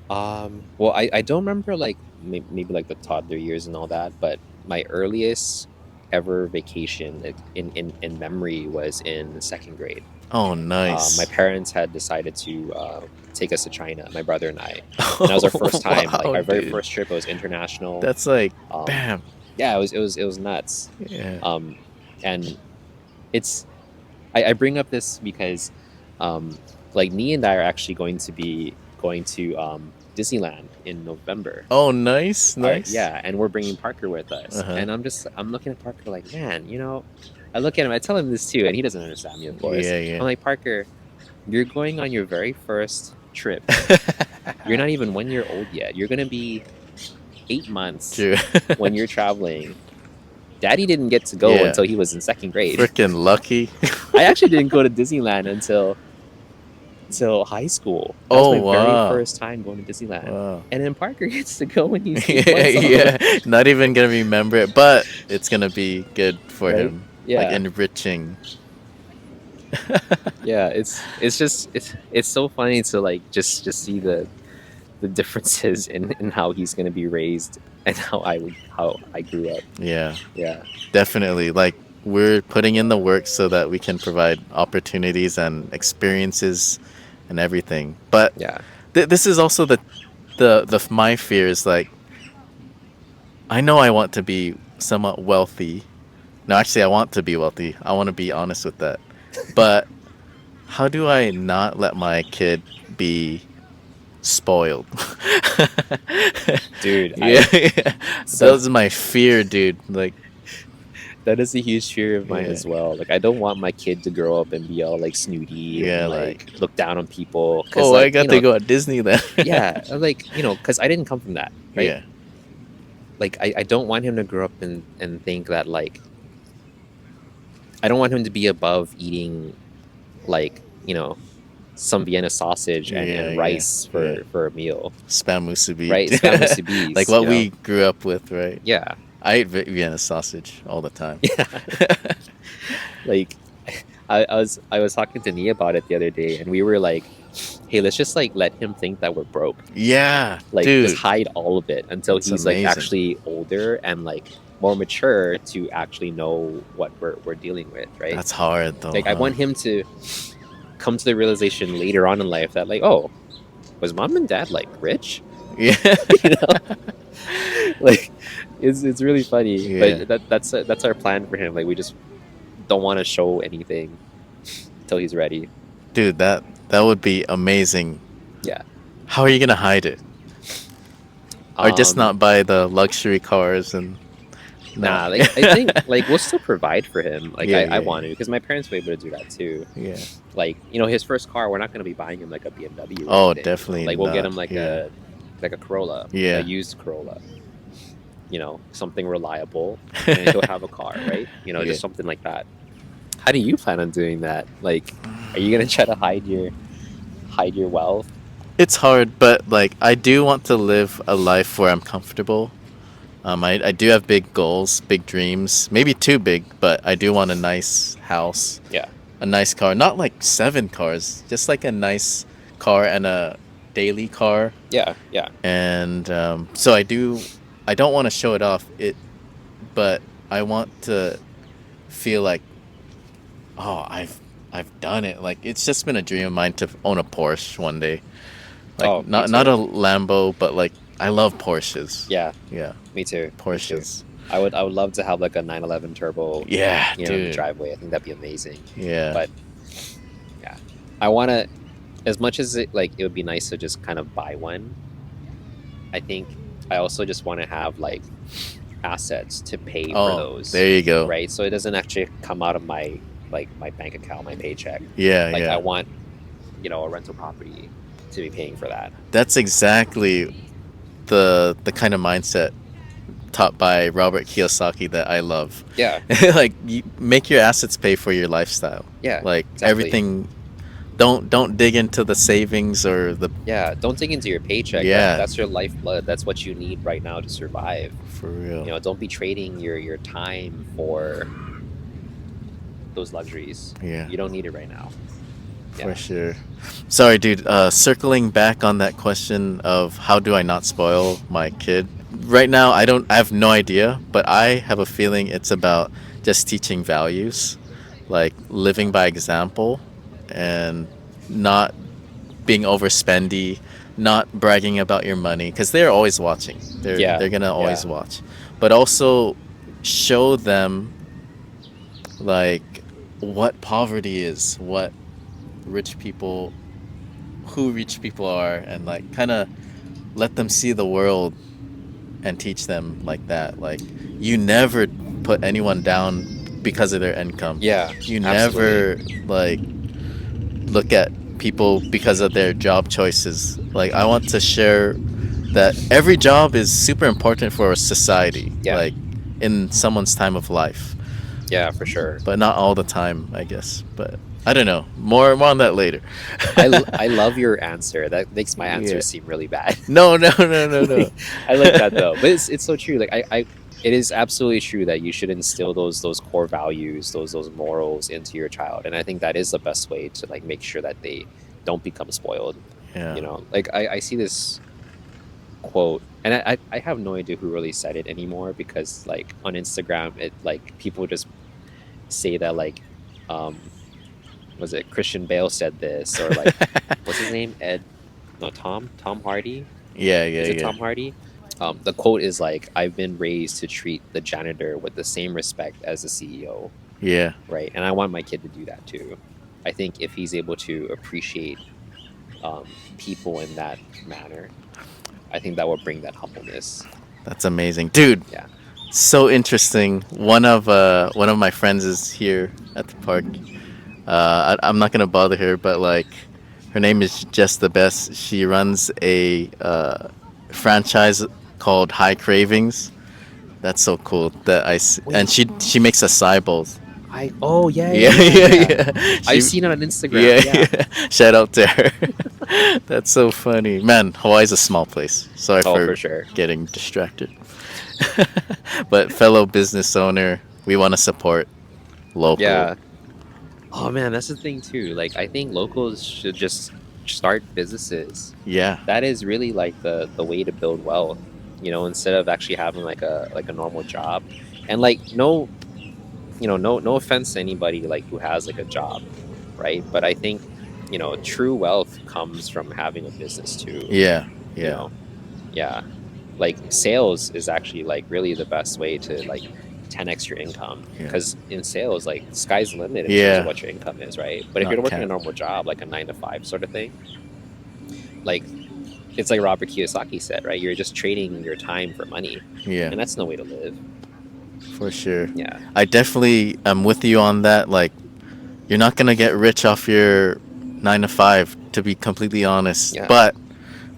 Speaker 1: Well, I don't remember like maybe like the toddler years and all that, but my earliest ever vacation like, in memory was in second grade.
Speaker 2: Oh,
Speaker 1: My
Speaker 2: nice.
Speaker 1: parents had decided to take us to China, my brother and I, and that was our
Speaker 2: Oh,
Speaker 1: first time. Like
Speaker 2: wow,
Speaker 1: our very
Speaker 2: dude.
Speaker 1: first trip, it was international.
Speaker 2: That's like,
Speaker 1: Um,
Speaker 2: bam.
Speaker 1: yeah, it was nuts.
Speaker 2: Yeah.
Speaker 1: Um, and it's I bring up this because um, like me and I are actually going to be going to Disneyland in November.
Speaker 2: Oh, nice,
Speaker 1: All right,
Speaker 2: nice.
Speaker 1: yeah, and we're bringing Parker with
Speaker 2: Uh
Speaker 1: us.
Speaker 2: huh.
Speaker 1: And I'm looking at Parker like, man, you know, I look at him, I tell him this too, and he doesn't understand me, of course.
Speaker 2: Yeah,
Speaker 1: I'm
Speaker 2: yeah.
Speaker 1: like, Parker, you're going on your very first trip. You're not even 1 year old yet. You're gonna be 8 months
Speaker 2: True.
Speaker 1: when you're traveling. Daddy didn't get to go
Speaker 2: Yeah.
Speaker 1: until he was in second grade.
Speaker 2: Freaking lucky.
Speaker 1: I actually didn't go to Disneyland until high school. That was my
Speaker 2: Oh
Speaker 1: very
Speaker 2: wow.
Speaker 1: first time going to Disneyland.
Speaker 2: Wow.
Speaker 1: And then Parker gets to go when he's 8 months
Speaker 2: Yeah,
Speaker 1: old,
Speaker 2: not even gonna remember it, but it's gonna be good for
Speaker 1: right?
Speaker 2: him. Like
Speaker 1: Yeah.
Speaker 2: enriching.
Speaker 1: Yeah, it's just it's so funny to like just see the differences in how he's going to be raised and how I grew up.
Speaker 2: Yeah,
Speaker 1: Yeah.
Speaker 2: definitely. Like we're putting in the work so that we can provide opportunities and experiences and everything. But
Speaker 1: Yeah.
Speaker 2: this is also the my fear is like I know I want to be somewhat wealthy. No, actually, I want to be wealthy. I want to be honest with that. But how do I not let my kid be spoiled?
Speaker 1: Dude,
Speaker 2: Yeah, that
Speaker 1: so
Speaker 2: was my fear, dude. Like,
Speaker 1: that is a huge fear of mine
Speaker 2: yeah,
Speaker 1: as well. Like I don't want my kid to grow up and be all like snooty and
Speaker 2: yeah,
Speaker 1: like
Speaker 2: like,
Speaker 1: look down on people cuz
Speaker 2: oh, I
Speaker 1: like,
Speaker 2: got to go at Disneyland.
Speaker 1: yeah, like, cuz I didn't come from that, right?
Speaker 2: Yeah,
Speaker 1: Like I don't want him to grow up and think that like I don't want him to be above eating like, some Vienna sausage
Speaker 2: yeah,
Speaker 1: and
Speaker 2: yeah,
Speaker 1: rice
Speaker 2: yeah.
Speaker 1: for a meal,
Speaker 2: Spam musubi,
Speaker 1: right? Spam
Speaker 2: like
Speaker 1: musubis,
Speaker 2: what we grew up with, right?
Speaker 1: Yeah.
Speaker 2: I ate Vienna sausage all the time.
Speaker 1: Yeah. Like I was talking to Nia about it the other day, and we were like, hey, let's just like let him think that we're broke.
Speaker 2: Yeah,
Speaker 1: Like just
Speaker 2: dude,
Speaker 1: hide all of it until
Speaker 2: it's
Speaker 1: he's like
Speaker 2: amazing.
Speaker 1: actually older and like more mature to actually know what we're dealing with, right?
Speaker 2: That's hard though,
Speaker 1: Like I
Speaker 2: huh?
Speaker 1: want him to come to the realization later on in life that like, oh, was mom and dad like rich?
Speaker 2: Yeah,
Speaker 1: you know, like it's really funny,
Speaker 2: yeah,
Speaker 1: but that's our plan for him. Like we just don't want to show anything until he's ready.
Speaker 2: dude, that would be amazing.
Speaker 1: Yeah.
Speaker 2: How are you gonna hide it? Or just
Speaker 1: Um.
Speaker 2: not buy the luxury cars and
Speaker 1: Nah.
Speaker 2: not?
Speaker 1: Like I think like we'll still provide for him. Like
Speaker 2: Yeah,
Speaker 1: I
Speaker 2: yeah,
Speaker 1: want
Speaker 2: yeah,
Speaker 1: to because my parents were able to do that too.
Speaker 2: yeah.
Speaker 1: Like his first car, we're not gonna be buying him like a BMW or
Speaker 2: Oh,
Speaker 1: anything.
Speaker 2: definitely
Speaker 1: Like we'll get
Speaker 2: not.
Speaker 1: him like
Speaker 2: Yeah,
Speaker 1: a Corolla, a
Speaker 2: yeah,
Speaker 1: used Corolla. Something reliable, and he'll have a car, right?
Speaker 2: yeah.
Speaker 1: Just something like that. How do you plan on doing that? Like, are you gonna try to hide your wealth?
Speaker 2: It's hard, but like I do want to live a life where I'm comfortable. I do have big goals, big dreams. Maybe too big, but I do want a nice house,
Speaker 1: Yeah,
Speaker 2: a nice car. Not like 7 cars, just like a nice car and a daily car.
Speaker 1: yeah, yeah,
Speaker 2: And so I do. I don't want to show it off. But I want to feel like, oh, I've done it. Like it's just been a dream of mine to own a Porsche one day. Like
Speaker 1: Oh, me
Speaker 2: not a
Speaker 1: too.
Speaker 2: Lambo, but like I love Porsches.
Speaker 1: Yeah,
Speaker 2: Yeah,
Speaker 1: me too. Me too.
Speaker 2: Porsches.
Speaker 1: I would love to have like a 911 turbo,
Speaker 2: Yeah,
Speaker 1: in the
Speaker 2: dude.
Speaker 1: driveway. I think that'd be amazing.
Speaker 2: Yeah.
Speaker 1: But yeah, I want to. As much as it would be nice to just kind of buy one. I think I also just want to have like assets to pay for
Speaker 2: Oh,
Speaker 1: those,
Speaker 2: there you go.
Speaker 1: right? So it doesn't actually come out of my bank account, my paycheck.
Speaker 2: Yeah,
Speaker 1: Like I
Speaker 2: yeah.
Speaker 1: want, a rental property to be paying for that.
Speaker 2: That's exactly the kind of mindset taught by Robert Kiyosaki that I love.
Speaker 1: Yeah,
Speaker 2: Like you make your assets pay for your lifestyle.
Speaker 1: yeah,
Speaker 2: Like
Speaker 1: exactly.
Speaker 2: everything. Don't dig into the savings or the.
Speaker 1: Yeah, don't dig into your paycheck.
Speaker 2: Yeah,
Speaker 1: That's your lifeblood. That's what you need right now to survive.
Speaker 2: for real.
Speaker 1: Don't be trading your time for those luxuries.
Speaker 2: Yeah,
Speaker 1: You don't need it right now.
Speaker 2: for
Speaker 1: Yeah.
Speaker 2: sure. Sorry, dude. Circling back on that question of how do I not spoil my kid? Right now, I have no idea, but I have a feeling it's about just teaching values, like living by example, and not being overspendy, not bragging about your money, because they're always watching.
Speaker 1: Yeah.
Speaker 2: They're gonna
Speaker 1: Yeah.
Speaker 2: always watch, but also show them like what poverty is, what rich people, who rich people are, and like kind of let them see the world and teach them like that. Like you never put anyone down because of their income.
Speaker 1: Yeah.
Speaker 2: You
Speaker 1: Absolutely.
Speaker 2: never like look at people because of their job choices. Like I want to share that every job is super important for a society.
Speaker 1: Yeah.
Speaker 2: Like in someone's time of life,
Speaker 1: Yeah, for sure.
Speaker 2: but not all the time, I guess. But I don't know. More on that later.
Speaker 1: I love your answer. That makes my answer
Speaker 2: Yeah.
Speaker 1: seem really bad.
Speaker 2: No, no, no, no, no.
Speaker 1: I like that though. But it's so true. Like I it is absolutely true that you should instill those core values, those morals into your child. And I think that is the best way to like make sure that they don't become spoiled.
Speaker 2: Yeah.
Speaker 1: Like I see this quote and I have no idea who really said it anymore because like on Instagram it like people just say that like um was it Christian Bale said this or like what's his name? Ed no Tom Hardy.
Speaker 2: Yeah, yeah,
Speaker 1: Is it
Speaker 2: yeah.
Speaker 1: Tom Hardy? The quote is like, "I've been raised to treat the janitor with the same respect as the CEO,"
Speaker 2: Yeah.
Speaker 1: right? And I want my kid to do that too. I think if he's able to appreciate people in that manner, I think that will bring that humbleness.
Speaker 2: That's amazing. Dude,
Speaker 1: Yeah.
Speaker 2: so interesting. One of my friends is here at the park. I'm not gonna bother her, but like, her name is Just the Best. She runs a franchise called High Cravings. That's so cool. And
Speaker 1: Wait.
Speaker 2: she makes acai bowls.
Speaker 1: Oh yeah yeah
Speaker 2: Yeah,
Speaker 1: yeah
Speaker 2: yeah,
Speaker 1: yeah.
Speaker 2: yeah.
Speaker 1: I've
Speaker 2: She,
Speaker 1: seen it on
Speaker 2: yeah,
Speaker 1: Instagram. Yeah.
Speaker 2: yeah. Shout out to her. That's so funny, man. Hawaii's a small place. Sorry
Speaker 1: Oh,
Speaker 2: for
Speaker 1: for sure.
Speaker 2: getting distracted. But fellow business owner, we want to support local.
Speaker 1: Yeah. Oh man, that's the thing too. Like I think locals should just start businesses.
Speaker 2: Yeah,
Speaker 1: That is really like the way to build wealth, instead of actually having like a normal job. And like no offense to anybody like who has like a job, right? But I think, true wealth comes from having a business too,
Speaker 2: yeah,
Speaker 1: you
Speaker 2: yeah,
Speaker 1: know. Yeah. Like sales is actually like really the best way to like 10x your income
Speaker 2: yeah,
Speaker 1: because in sales like sky's the limit in terms of
Speaker 2: yeah.
Speaker 1: what your income is, right? But if you're
Speaker 2: Not
Speaker 1: working a
Speaker 2: cap.
Speaker 1: normal job like a 9 to 5 sort of thing, like it's like Robert Kiyosaki said, right? You're just trading your time for money,
Speaker 2: Yeah,
Speaker 1: and that's no way to live.
Speaker 2: for sure.
Speaker 1: Yeah,
Speaker 2: I definitely am with you on that. Like, you're not gonna get rich off your 9 to 5, to be completely honest.
Speaker 1: yeah,
Speaker 2: But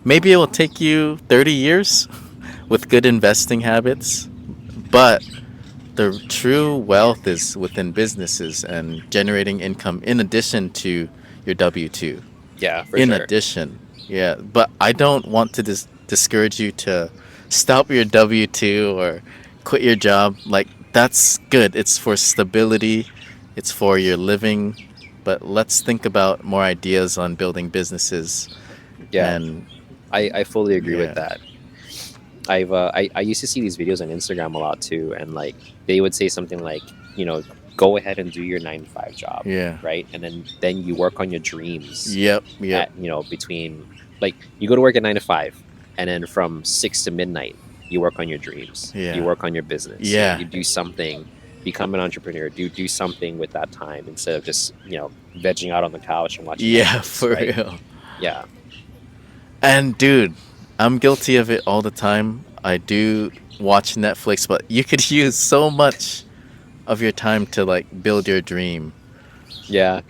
Speaker 2: maybe it will take you 30 years with good investing habits. But the true wealth is within businesses and generating income in addition to your W 2.
Speaker 1: yeah, for
Speaker 2: In
Speaker 1: sure.
Speaker 2: addition, yeah. But I don't want to discourage you to stop your W 2 or quit your job. Like, that's good. It's for stability, it's for your living. But let's think about more ideas on building businesses.
Speaker 1: Yeah,
Speaker 2: And
Speaker 1: I fully agree with
Speaker 2: yeah,
Speaker 1: that. I used to see these videos on Instagram a lot too, and like they would say something like, go ahead and do your 9 to 5 job,
Speaker 2: yeah,
Speaker 1: right? And then you work on your dreams
Speaker 2: yep, yep,
Speaker 1: at between like you go to work at 9 to 5, and then from 6 to midnight you work on your dreams, you
Speaker 2: yeah,
Speaker 1: work on your business,
Speaker 2: yeah,
Speaker 1: you do something, become an entrepreneur, do something with that time instead of just vegging out on the couch and watching
Speaker 2: yeah,
Speaker 1: Netflix,
Speaker 2: for
Speaker 1: right?
Speaker 2: real.
Speaker 1: Yeah,
Speaker 2: And dude, I'm guilty of it all the time. I do watch Netflix, but you could use so much of your time to like build your dream.
Speaker 1: yeah.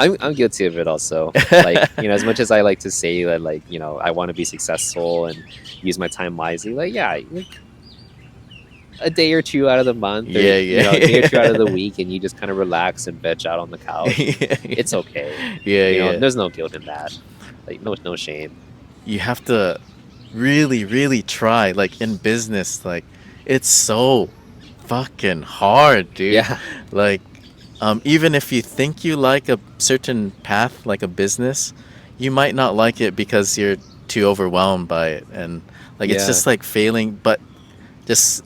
Speaker 1: I'm guilty of it also. Like, as much as I like to say that, like, I want to be successful and use my time wisely, like, yeah, like a day or two out of the month or,
Speaker 2: Yeah,
Speaker 1: a day or two out of the
Speaker 2: yeah.
Speaker 1: week and you just kind of relax and veg out on the couch.
Speaker 2: Yeah,
Speaker 1: It's okay.
Speaker 2: yeah, yeah.
Speaker 1: There's no guilt in that. Like, no shame.
Speaker 2: You have to really, really try. Like in business, like it's so fucking hard, dude.
Speaker 1: Yeah.
Speaker 2: Like, even if you think you like a certain path, like a business, you might not like it because you're too overwhelmed by it, and like it's
Speaker 1: Yeah.
Speaker 2: just like failing. But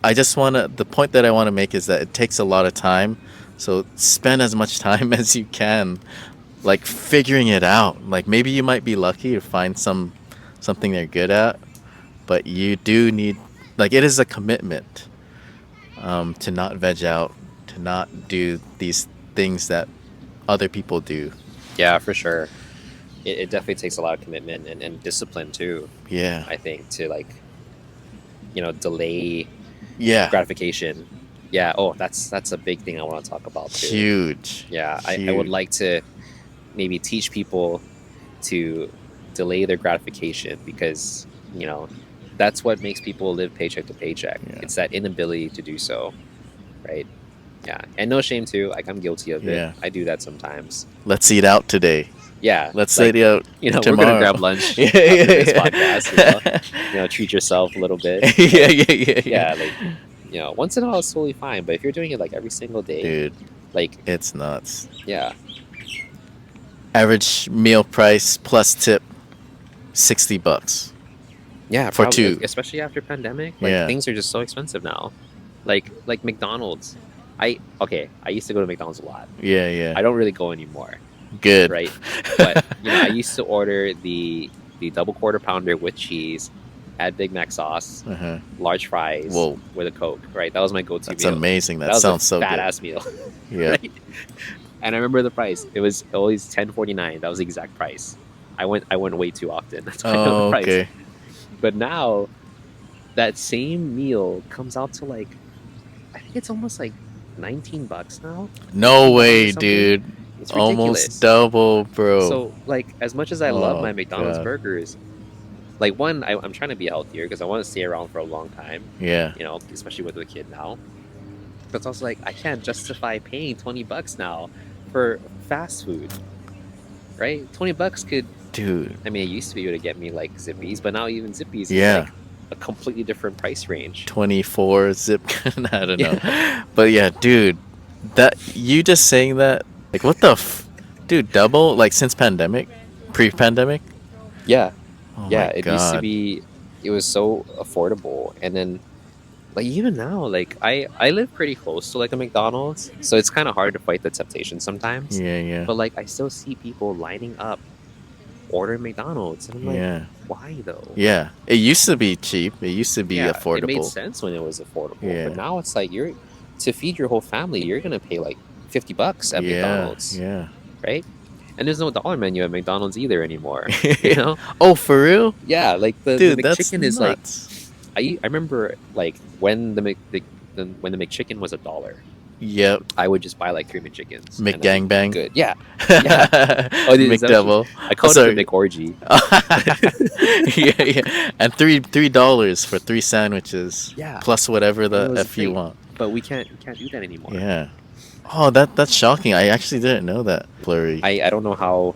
Speaker 2: I just wanna. The point that I want to make is that it takes a lot of time. So spend as much time as you can, like figuring it out. Like maybe you might be lucky to find something they're good at, but you do need, like, it is a commitment, to not veg out, to not do these things that other people do.
Speaker 1: Yeah, for sure. It definitely takes a lot of commitment and discipline too,
Speaker 2: Yeah,
Speaker 1: I think, to like, delay
Speaker 2: yeah,
Speaker 1: gratification. Yeah. Oh, that's a big thing I want to talk about too.
Speaker 2: huge,
Speaker 1: Yeah. I would
Speaker 2: huge.
Speaker 1: like to maybe teach people to delay their gratification because that's what makes people live paycheck to paycheck.
Speaker 2: Yeah,
Speaker 1: It's that inability to do so. right? Yeah, and no shame too. Like I'm guilty of it.
Speaker 2: Yeah.
Speaker 1: I do that sometimes.
Speaker 2: Let's eat out today.
Speaker 1: Yeah,
Speaker 2: Let's
Speaker 1: like
Speaker 2: eat out
Speaker 1: we're gonna
Speaker 2: tomorrow.
Speaker 1: grab lunch
Speaker 2: Yeah,
Speaker 1: after this
Speaker 2: yeah,
Speaker 1: podcast.
Speaker 2: yeah.
Speaker 1: Treat yourself a little bit.
Speaker 2: Yeah,
Speaker 1: Like,
Speaker 2: yeah, yeah,
Speaker 1: yeah,
Speaker 2: yeah.
Speaker 1: like once in a while is totally fine. But if you're doing it like every single day,
Speaker 2: Dude,
Speaker 1: like
Speaker 2: it's nuts.
Speaker 1: yeah,
Speaker 2: Average meal price plus tip, $60
Speaker 1: yeah,
Speaker 2: for
Speaker 1: probably like,
Speaker 2: two.
Speaker 1: especially after pandemic, like
Speaker 2: Yeah.
Speaker 1: things are just so expensive now. Like McDonald's. I used to go to McDonald's a lot.
Speaker 2: Yeah, yeah.
Speaker 1: I don't really go anymore,
Speaker 2: Good.
Speaker 1: right? But I used to order the double quarter pounder with cheese, add Big Mac sauce,
Speaker 2: Uh-huh.
Speaker 1: large fries
Speaker 2: Whoa,
Speaker 1: with a Coke, right? That was my go-to
Speaker 2: that's
Speaker 1: meal.
Speaker 2: amazing.
Speaker 1: That
Speaker 2: That
Speaker 1: was a
Speaker 2: sounds so
Speaker 1: fat
Speaker 2: good.
Speaker 1: ass meal,
Speaker 2: Yeah.
Speaker 1: right? And I remember the price. It was always 10.49. That was the exact price. I went way too often. That's why I know the
Speaker 2: Oh,
Speaker 1: price.
Speaker 2: okay.
Speaker 1: But now that same meal comes out to like I think it's almost like $19 now,
Speaker 2: No
Speaker 1: $19 or
Speaker 2: way,
Speaker 1: something.
Speaker 2: dude.
Speaker 1: It's
Speaker 2: Almost
Speaker 1: ridiculous.
Speaker 2: double, bro.
Speaker 1: So like as much as I love
Speaker 2: Oh,
Speaker 1: my McDonald's
Speaker 2: God.
Speaker 1: burgers, like one I'm trying to be healthier because I want to stay around for a long time.
Speaker 2: Yeah.
Speaker 1: Especially with the kid now. But it's also like I can't justify paying $20 now for fast food, right? $20 could.
Speaker 2: Dude.
Speaker 1: I mean, it used to be able to get me like Zippies, but now even Zippies is
Speaker 2: Yeah.
Speaker 1: like a completely different price range.
Speaker 2: 24 zip. I don't know.
Speaker 1: Yeah,
Speaker 2: But yeah, dude, that you just saying that, like, what the dude, double, like, since pandemic, pre-pandemic.
Speaker 1: yeah,
Speaker 2: Oh
Speaker 1: yeah.
Speaker 2: my
Speaker 1: It used to
Speaker 2: God.
Speaker 1: be, it was so affordable, and then like even now, like I live pretty close to like a McDonald's, so it's kind of hard to fight the temptation sometimes.
Speaker 2: Yeah, yeah,
Speaker 1: But like I still see people lining up ordering McDonald's, and I'm like,
Speaker 2: yeah,
Speaker 1: why though?
Speaker 2: yeah. It used to be cheap. It used to be
Speaker 1: Yeah, it made
Speaker 2: affordable.
Speaker 1: sense when it was affordable, but
Speaker 2: Yeah,
Speaker 1: now it's like you're to feed your whole family, you're gonna pay like $50 at
Speaker 2: yeah,
Speaker 1: McDonald's,
Speaker 2: yeah.
Speaker 1: right? And there's no dollar menu at McDonald's either anymore. You know?
Speaker 2: Oh, for real?
Speaker 1: Yeah, like the
Speaker 2: Dude, that's
Speaker 1: McChicken is like
Speaker 2: nuts.
Speaker 1: I remember like when when the McChicken was $1,
Speaker 2: Yep.
Speaker 1: I would just buy like 3 McChickens and I'd be
Speaker 2: McGangbang.
Speaker 1: good. Yeah, yeah. Oh, is that what
Speaker 2: McDevil.
Speaker 1: I
Speaker 2: Oh,
Speaker 1: called it the
Speaker 2: sorry.
Speaker 1: McOrgy.
Speaker 2: Yeah, yeah. And $3 for 3 sandwiches
Speaker 1: Yeah,
Speaker 2: plus whatever
Speaker 1: and it
Speaker 2: the
Speaker 1: was
Speaker 2: F you
Speaker 1: great,
Speaker 2: want.
Speaker 1: but we can't do that anymore.
Speaker 2: Yeah. Oh, that's shocking. I actually didn't know that. Blurry.
Speaker 1: I don't know how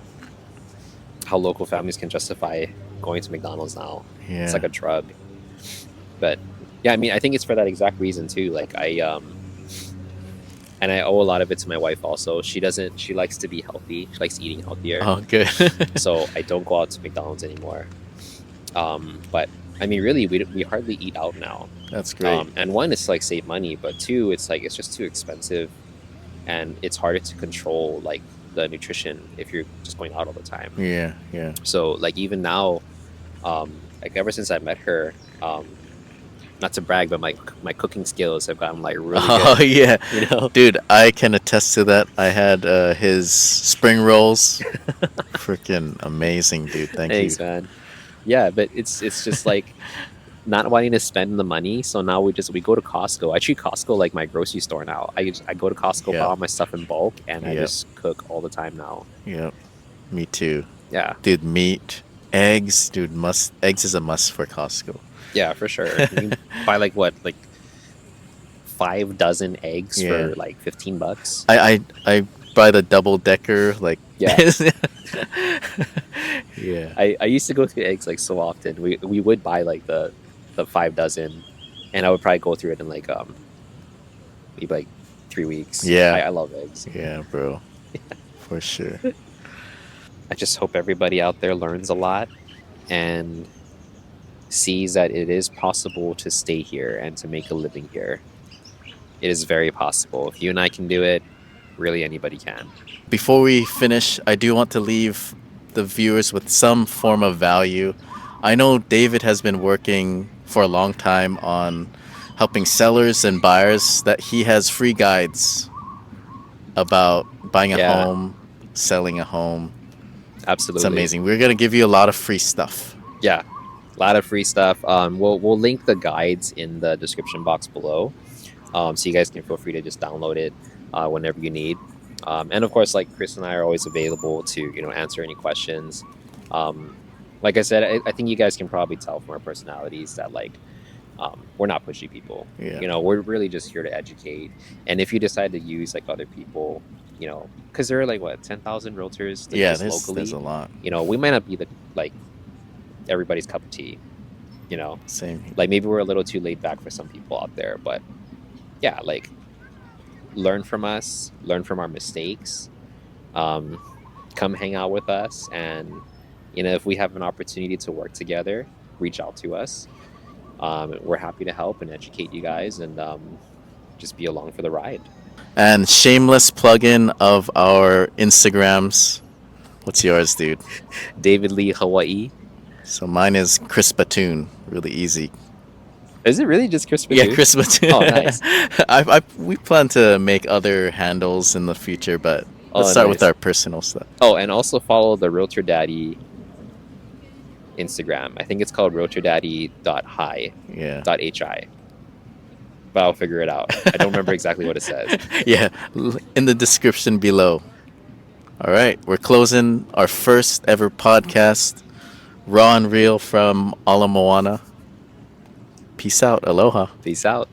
Speaker 1: local families can justify going to McDonald's now. It's
Speaker 2: Yeah.
Speaker 1: like a drug. But yeah, I mean, I think it's for that exact reason too. Like and I owe a lot of it to my wife also. She likes to be healthy. She likes eating healthier.
Speaker 2: Oh, good.
Speaker 1: So I don't go out to McDonald's anymore. But I mean, really, we hardly eat out now.
Speaker 2: That's great.
Speaker 1: And one, it's like save money, but two, it's like it's just too expensive, and it's harder to control like the nutrition if you're just going out all the time.
Speaker 2: Yeah, yeah.
Speaker 1: So like even now, like ever since I met her, not to brag, but my cooking skills have gotten like really
Speaker 2: Oh,
Speaker 1: good.
Speaker 2: yeah.
Speaker 1: You know?
Speaker 2: Dude, I can attest to that. I had his spring rolls. Freaking amazing, dude. Thank you.
Speaker 1: Thanks, man. Yeah, but it's just like not wanting to spend the money. So now we go to Costco. I treat Costco like my grocery store now. I go to Costco, buy
Speaker 2: Yeah.
Speaker 1: all my stuff in bulk, and I
Speaker 2: Yep.
Speaker 1: just cook all the time now.
Speaker 2: Yep. Me too.
Speaker 1: Yeah,
Speaker 2: Dude, meat, eggs, dude, eggs is a must for Costco.
Speaker 1: yeah, for sure. You can buy like what, like 5 dozen eggs
Speaker 2: Yeah.
Speaker 1: for like $15.
Speaker 2: I buy the double decker, like
Speaker 1: Yeah.
Speaker 2: yeah.
Speaker 1: I used to go through eggs like so often. We would buy like the 5 dozen, and I would probably go through it in like maybe like 3 weeks.
Speaker 2: Yeah.
Speaker 1: I love eggs.
Speaker 2: Yeah, bro. For sure.
Speaker 1: I just hope everybody out there learns a lot and sees that it is possible to stay here and to make a living here. It is very possible. If you and I can do it, really anybody can.
Speaker 2: Before we finish, I do want to leave the viewers with some form of value. I know David has been working for a long time on helping sellers and buyers, that he has free guides about buying a
Speaker 1: Yeah.
Speaker 2: home, selling a home.
Speaker 1: Absolutely.
Speaker 2: It's amazing. We're going to give you a lot of free stuff.
Speaker 1: Yeah. A lot of free stuff. We'll link the guides in the description box below. So you guys can feel free to just download it whenever you need. And of course, like Chris and I are always available to answer any questions. Like I said, I think you guys can probably tell from our personalities that like We're not pushy people.
Speaker 2: Yeah.
Speaker 1: We're really just here to educate. And if you decide to use like other people, because there are like what 10,000 realtors
Speaker 2: Yeah,
Speaker 1: just
Speaker 2: there's
Speaker 1: locally,
Speaker 2: a lot.
Speaker 1: we might not be the like everybody's cup of tea. You know,
Speaker 2: Same.
Speaker 1: like maybe we're a little too laid back for some people out there, but yeah, like learn from us, learn from our mistakes. Um, Come hang out with us, and if we have an opportunity to work together, reach out to us. We're happy to help and educate you guys, and just be along for the ride.
Speaker 2: And shameless plug-in of our Instagrams. What's yours, dude?
Speaker 1: David Lee, Hawaii.
Speaker 2: So mine is Chris Batoon. Really easy.
Speaker 1: Is it really just Chris
Speaker 2: Yeah,
Speaker 1: Patoon?
Speaker 2: Chris Batoon.
Speaker 1: Oh, nice.
Speaker 2: We plan to make other handles in the future, but let's
Speaker 1: Oh,
Speaker 2: start with
Speaker 1: nice.
Speaker 2: our personal stuff.
Speaker 1: Oh, and also follow the Realtor Daddy Instagram. I think it's called
Speaker 2: Yeah.
Speaker 1: realtordaddy.hi. But I'll figure it out. I don't remember exactly what it says.
Speaker 2: Yeah, in the description below. All right, we're closing our first ever podcast, raw and real from Ala Moana. Peace out. Aloha.
Speaker 1: Peace out.